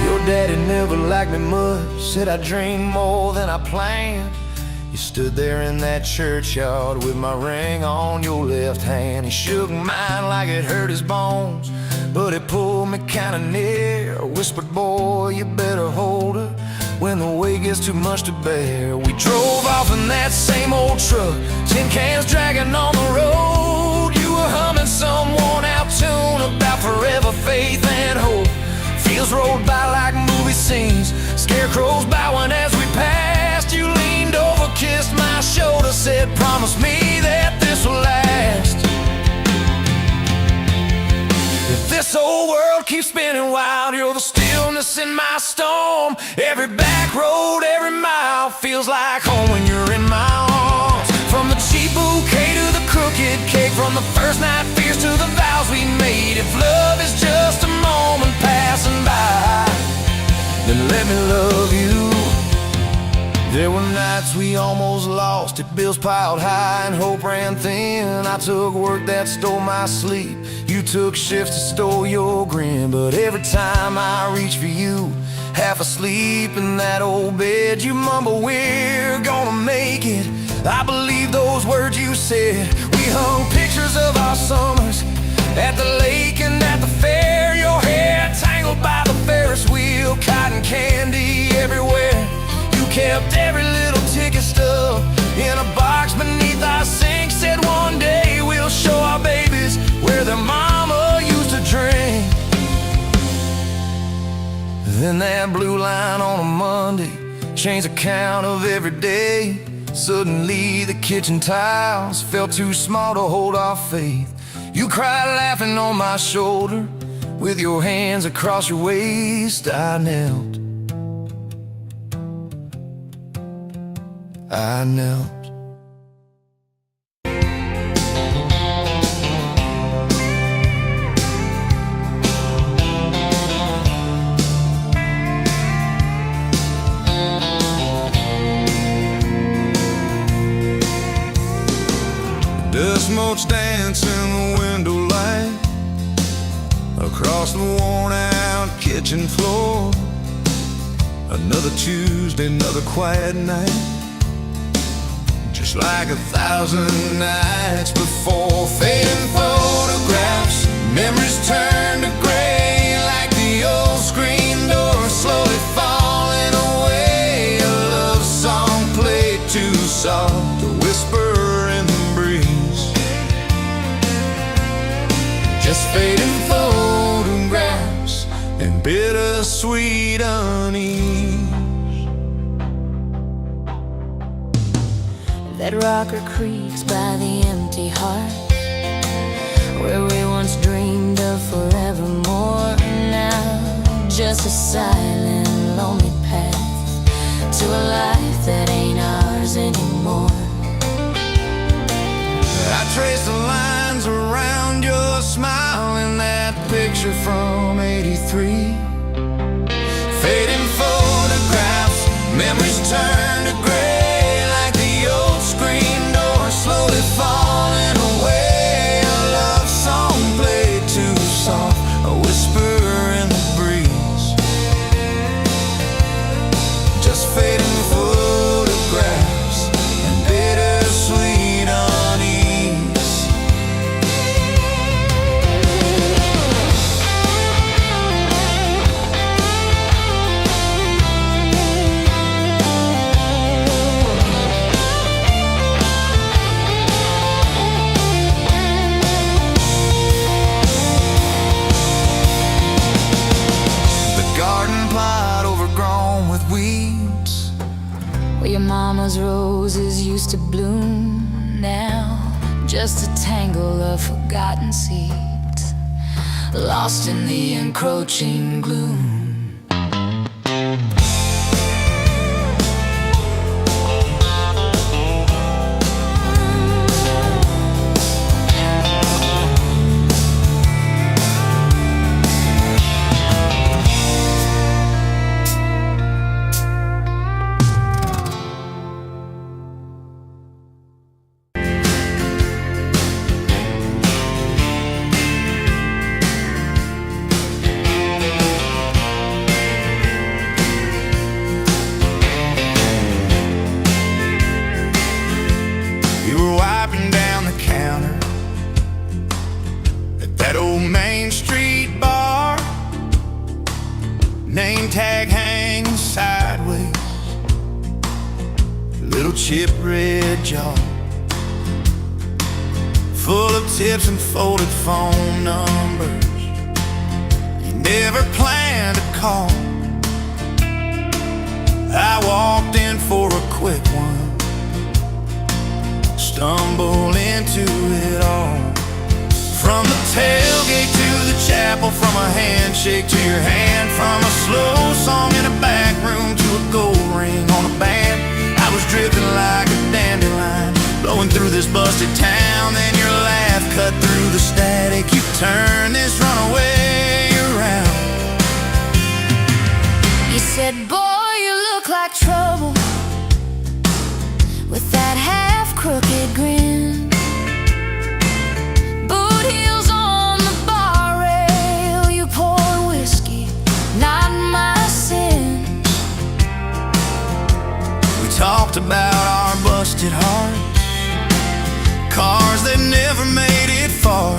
Your daddy never liked me much, said I dreamed more than I planned. You stood there in that churchyard with my ring on your left hand. He shook mine like it hurt his bones, but it pulled me kinda near. Whispered, boy, you better hold her when the weight gets too much to bear. We drove off in that same old truck, tin cans dragging on the road. You were humming some worn-out tune about forever faith and hope. Fields rolled by like movie scenes, scarecrows bowing as we passed. You leaned over, kissed my shoulder, said, promise me that this will last. If this old world keeps spinning wild, you're the stillness in my storm. Every back road, every mile feels like home when you're in my arms. From the cheap bouquet to the crooked cake, from the first night fears to the vows we made. If love is just a moment passing by, then let me love you. There were nights we almost lost it, bills piled high and hope ran thin. I took work that stole my sleep, you took shifts that stole your grin. But every time I reach for you, half asleep in that old bed, you mumble, we're gonna make it. I believe those words you said. We hung pictures of our summers at the lake and at the fair. Your hair tangled by the Ferris wheel, cotton candy everywhere. You kept every little ticket stub in a box beneath our sink. Said one day we'll show our babies where their mama used to drink. Then that blue line on a Monday changed the count of every day. Suddenly the kitchen tiles felt too small to hold our faith. You cried laughing on my shoulder, with your hands across your waist. I knelt. Dust motes dance in the window light across the worn-out kitchen floor. Another Tuesday, another quiet night, just like 1,000 nights before. Fading photographs, memories turn to gray, like the old screen door slowly falling away. A love song played too soft, a whisper in the breeze. Just fading photographs and bittersweet unease. That rocker creaks by the empty heart, where we once dreamed of forevermore. Now just a silent, lonely path to a life that ain't ours anymore. I trace the lines around your smile in that picture from '83. Fading photographs, memories turn to gray, like the old screen door slowly falling away. A love song played too soft, a whisper in the breeze. Just fading photographs and bittersweet unease. Where your mama's roses used to bloom, now just a tangle of forgotten seeds, lost in the encroaching gloom. little chip red jaw, full of tips and folded phone numbers you never planned to call. I walked in for a quick one, stumbled into it all. From the tailgate to the chapel, from a handshake to your hand, from a slow song in a back room to a gold ring on a band. I was drifting like a dandelion, blowing through this busted town. Then your laugh cut through the static. You turned this runaway around. You said, boy, you look like trouble, with that half-crooked grin. Boot heels on the bar rail, you pour whiskey, not my sin. We talked about our busted hearts, cars that never made it far,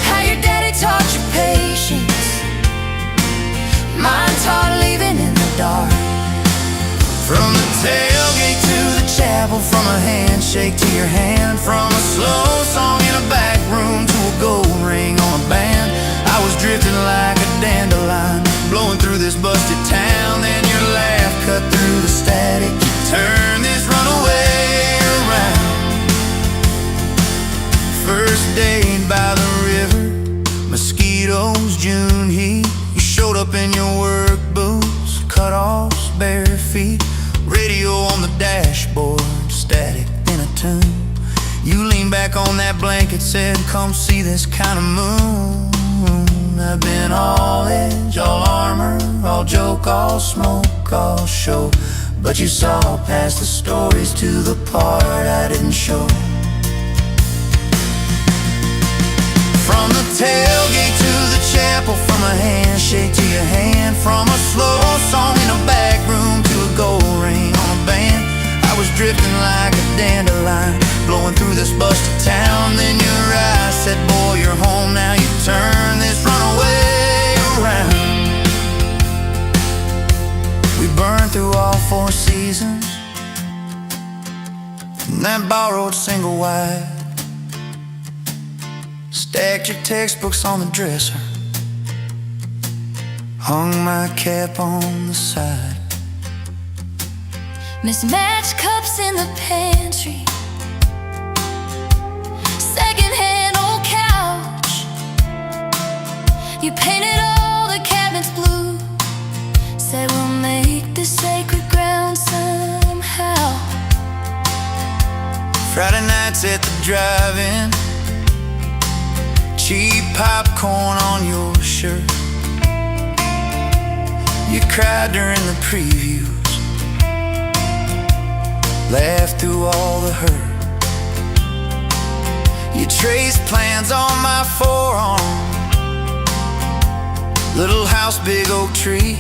How your daddy taught you patience, mine taught leaving in the dark. from the tailgate to the chapel, from a handshake to your hand, from a slow song in a back room to a gold ring on a band. I was drifting like a dandelion, blowing through this busted town. Then your laugh cut through the static. You turned this runaway around. First date by the river, mosquitoes, June heat. You showed up in your work boots, cut-offs, bare feet, radio on the dashboard, static in a tune. You leaned back on that blanket, said, come see this kind of moon. I've been all edge, all armor, all joke, all smoke, all show, but you saw past the stories to the part I didn't show. From the tailgate to the chapel, from a handshake to your hand, from a slow song in a back room to a gold ring on a band. I was drifting like a dandelion, blowing through this busted town. Then your eyes said, boy, you're home now. You turn this runaway around. We burned through all 4 seasons in that borrowed single wide. Stacked your textbooks on the dresser, hung my cap on the side. Mismatched cups in the pantry, secondhand old couch. You painted all the cabinets blue, said we'll make this sacred ground somehow. Friday nights at the drive-in, cheap popcorn on your shirt. You cried during the previews, laughed through all the hurt. You traced plans on my forearm, little house, big oak tree,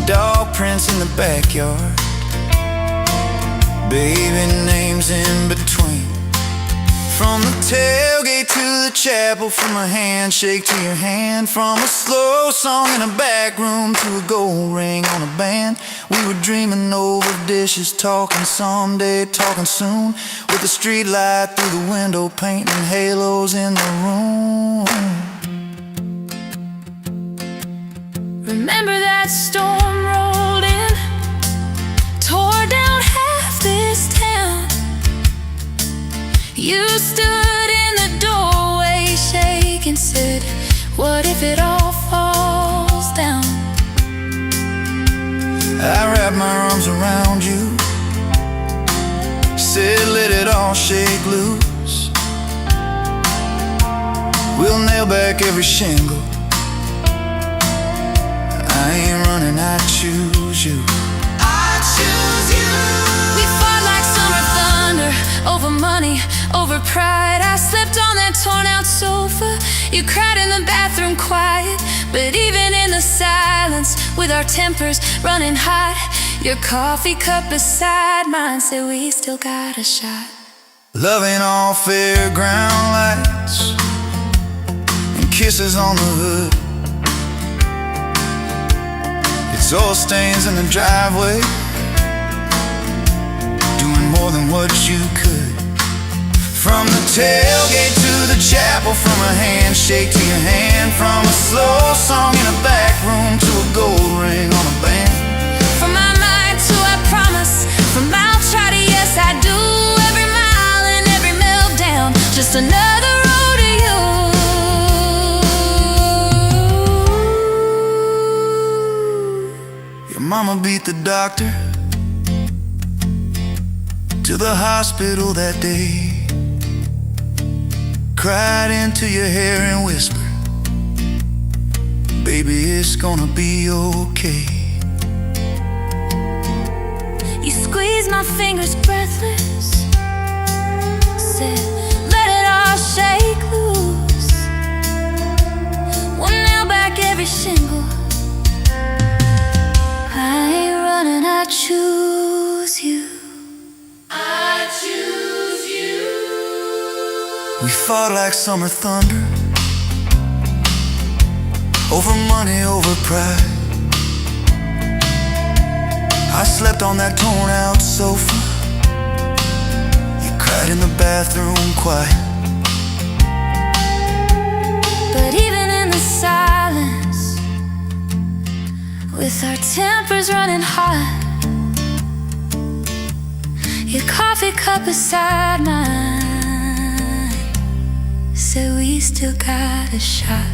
dog prints in the backyard, baby names in between. From the tailgate to the chapel, from a handshake to your hand, from a slow song in a back room to a gold ring on a band. We were dreaming over dishes, talking someday, talking soon, with the street light through the window, painting halos in the room. Remember that storm rolled in, tore down half this town. You stood in the doorway, shaking, said, what if it all falls down? I wrapped my arms around you, said let it all shake loose. We'll nail back every shingle. I ain't running, I choose you. I choose you. We fought like summer thunder, over money, over pride. I slept on that torn out sofa, you cried in the bathroom quiet. But even in the silence, with our tempers running hot, your coffee cup beside mine said we still got a shot. Loving all fairground lights and kisses on the hood. Soil stains in the driveway, doing more than what you could. From the tailgate to the chapel, from a handshake to your hand, from a slow song in a back room to a gold ring on a band. From my mind to I promise, from I'll try to yes I do, every mile and every meltdown, just another road to you. Your mama beat the doctor to the hospital that day, cried into your hair and whispered, baby, it's gonna be okay. You squeezed my fingers breathless, said let it all shake loose. One nail back every shingle. I ain't running, I choose you. I choose you. We fought like summer thunder, over money, over pride. I slept on that torn out sofa, you cried in the bathroom quiet. But even in the silence, with our tempers running hot, your coffee cup beside mine said we still got a shot.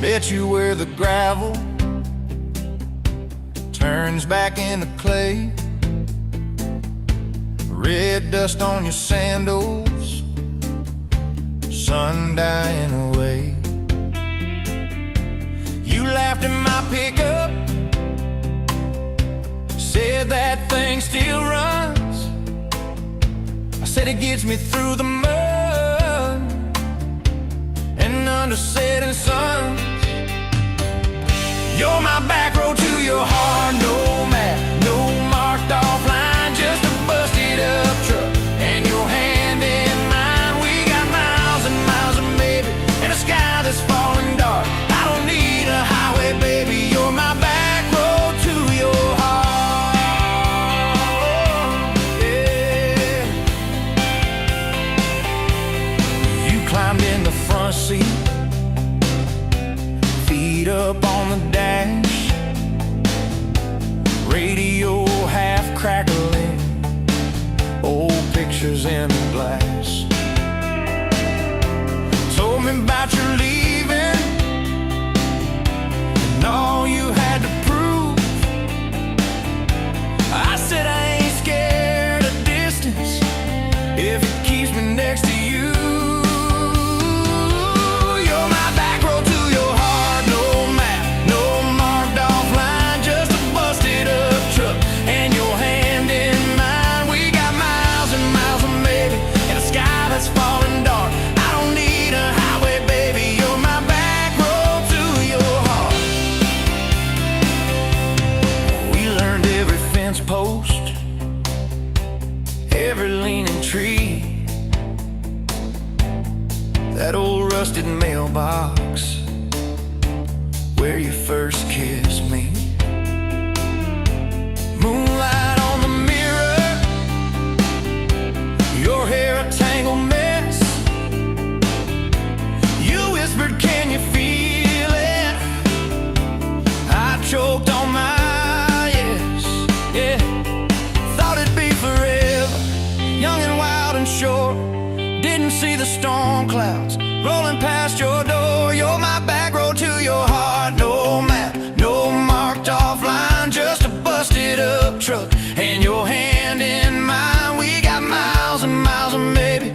Bet you where the gravel turns back into clay, red dust on your sandals, sun dying away. You laughed at my pickup, said that thing still runs. I said it gets me through the mud and under setting sun. You're my back road to your heart, no map, no marked off line, just a busted up truck and your hand in mine. We got miles and miles of maybe, and a sky that's falling dark. I don't need a highway, baby, you're my back road to your heart, yeah. You climbed in the front seat, feet up on the dash, radio half crackling, old pictures in the glass. Told me about your leaving and all you had to prove. I said I ain't scared of distance if it keeps me next to you. You're my back road to your heart, no map, no marked off line, just a busted up truck and your hand in mine. We got miles and miles of maybe, and a sky that's falling dark. I don't need a highway, baby, you're my back road to your heart. We learned every fence post, every leaning tree, that old rusted mailbox where you first kissed me. Moonlight on the mirror, your hair a tangled mess. You whispered, can you feel it? I choked on my yes, yeah. Thought it'd be forever, young and wild and short. Didn't see the storm clouds rolling past your door. You're my back road to your heart, no map, no marked off line, just a busted up truck and your hand in mine. We got miles and miles of maybe,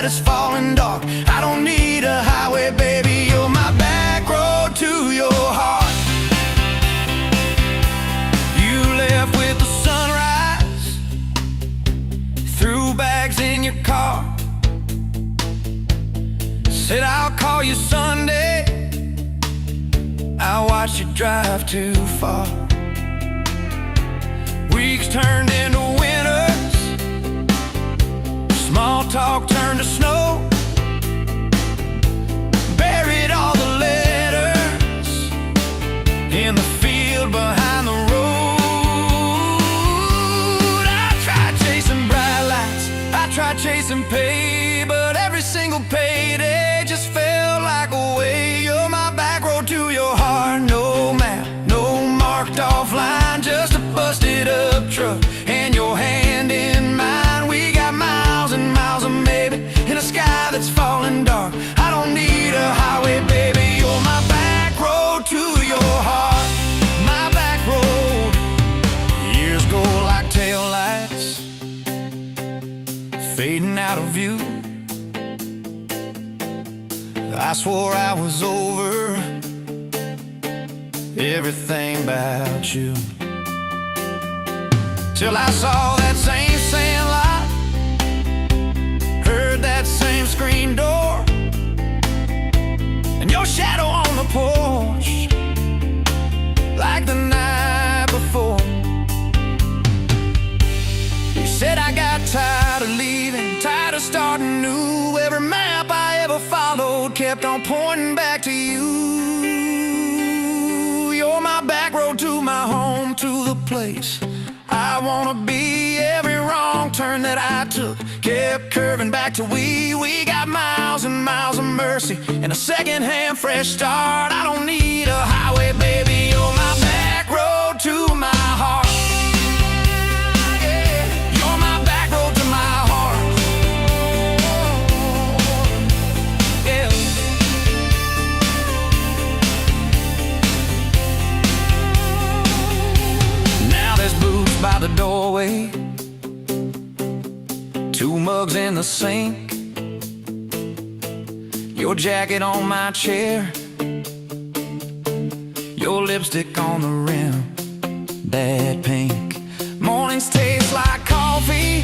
night is falling dark. I don't need a highway, baby, you're my back road to your heart. You left with the sunrise, threw bags in your car, said I'll call you Sunday. I watched you drive too far. Weeks turned into winters, small talk turned to snow. Buried all the letters in the field behind the road. I tried chasing bright lights, I tried chasing pay, but every single payday just felt like a way. You're my back road to your heart. No map, no marked off line, just a busted up truck and your hand in mine. We got miles and miles of maybe in a sky that's falling dark. I don't need a highway, baby, you're my back road to your heart. My back road. Years go like taillights, fading out of view. I swore I was over everything about you, till I saw that same sandlot, heard that same screen door, and your shadow on the porch, like the night before. You said I got tired of leaving, tired of starting new. Every map I ever followed kept on pointing back to you. You're my back road to my home, to the place I wanna be. Every wrong turn that I took kept curving back to we. We got miles and miles of mercy and a second-hand fresh start. I don't need a highway, baby, you're my back road to my heart. Yeah, you're my back road to my heart. Yeah. Now there's boots by the doorway, two mugs in the sink, your jacket on my chair, your lipstick on the rim, that pink. Mornings taste like coffee,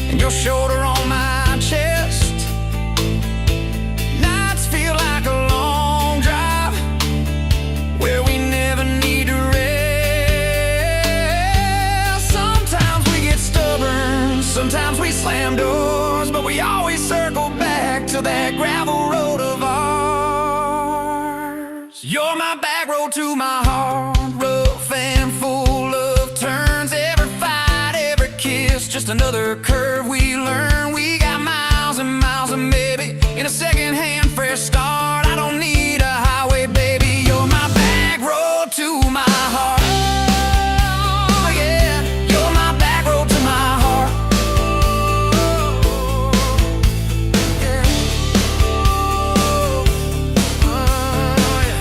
and your shoulder on my chest. Nights feel like a long drive, where we never need to rest. Sometimes we get stubborn, sometimes we slam doors, but we always circle back to that gravel road of ours. You're my back road to my heart, rough and full of turns. Every fight, every kiss, just another curve we learn. We got miles and miles of maybe in a second-hand fresh start. I don't need a highway, baby, you're my back road to my heart. Oh, yeah, you're my back road to my heart. Yeah. Oh, yeah.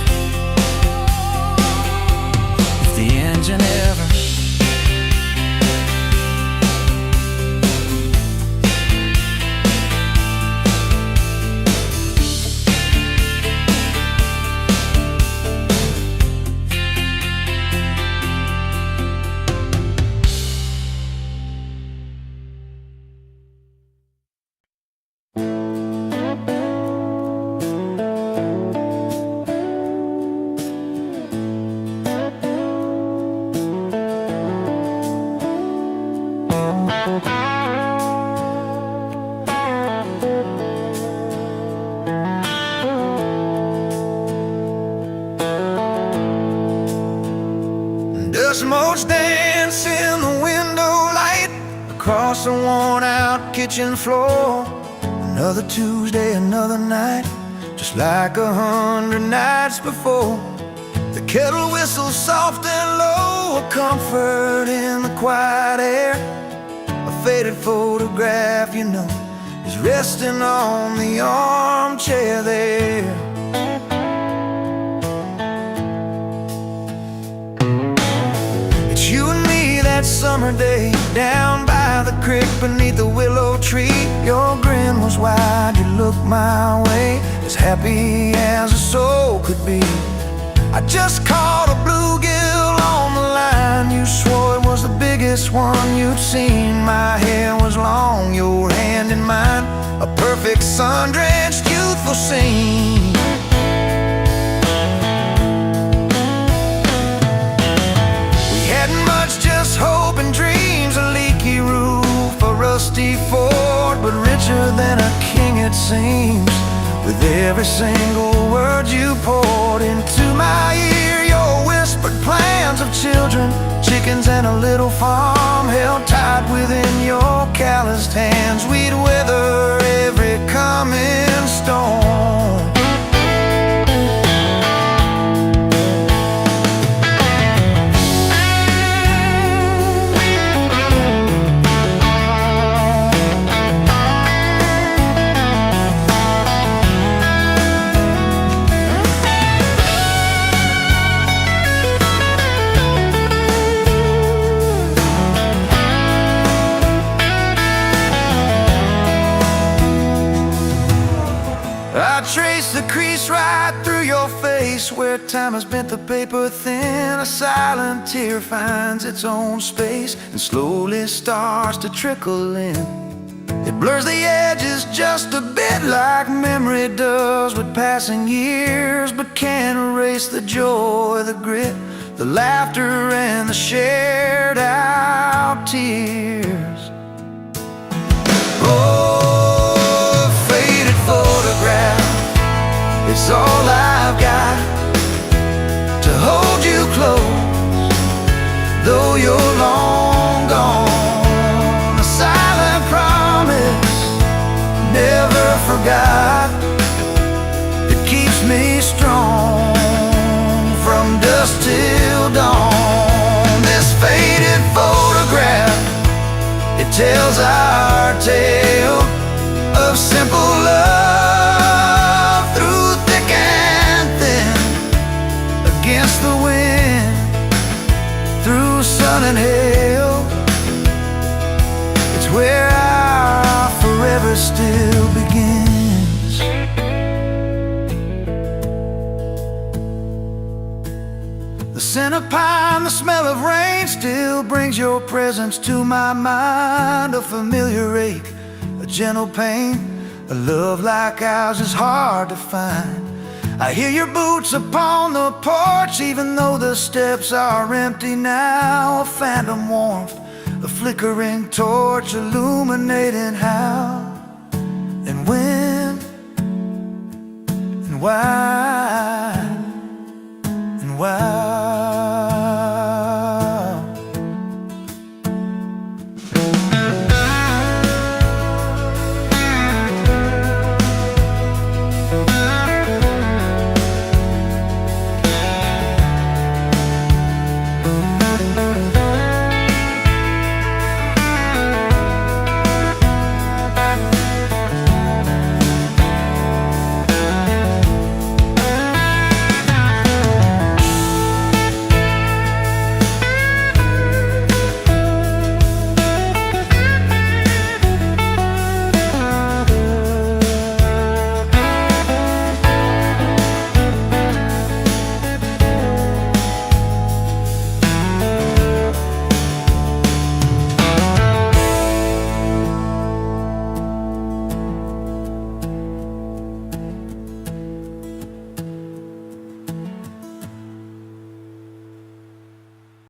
If the engine ever dust motes dance in the window light across the worn-out kitchen floor. Another Tuesday, another night, just like 100 nights before. The kettle whistles soft and low, a comfort in the quiet air. A faded photograph, you know, is resting on the armchair there. It's you and me that summer day down by the creek beneath the willow tree. Your grin was wide, you looked my way, as happy as a soul could be. I just caught a bluegill on the line. You swore it was the biggest one you'd seen. My hair was long, your hand in mine, a perfect sun-drenched youthful scene. We hadn't much, just hope and dreams, a leaky roof, a rusty fort, but richer than a king it seems. With every single word you poured into my ear, your whispered plans of children, chickens and a little farm held tight within your calloused hands. We'd weather every coming storm. I trace the crease right through your face, where time has bent the paper thin. A silent tear finds its own space and slowly starts to trickle in. It blurs the edges just a bit, like memory does with passing years, but can't erase the joy, the grit, the laughter and the shared out tears. Oh, faded photograph, it's all I've got to hold you close, though you're long gone. A silent promise, never forgot, it keeps me strong from dusk till dawn. This faded photograph, it tells our tale of simple love through thick and thin, against the wind, through sun and hail. It's where our forever still begins. The scent of pine, the smell of rain still brings your presence to my mind. A familiar ache, a gentle pain, a love like ours is hard to find. I hear your boots upon the porch, even though the steps are empty now. A phantom warmth, a flickering torch, illuminating how and when and why and why.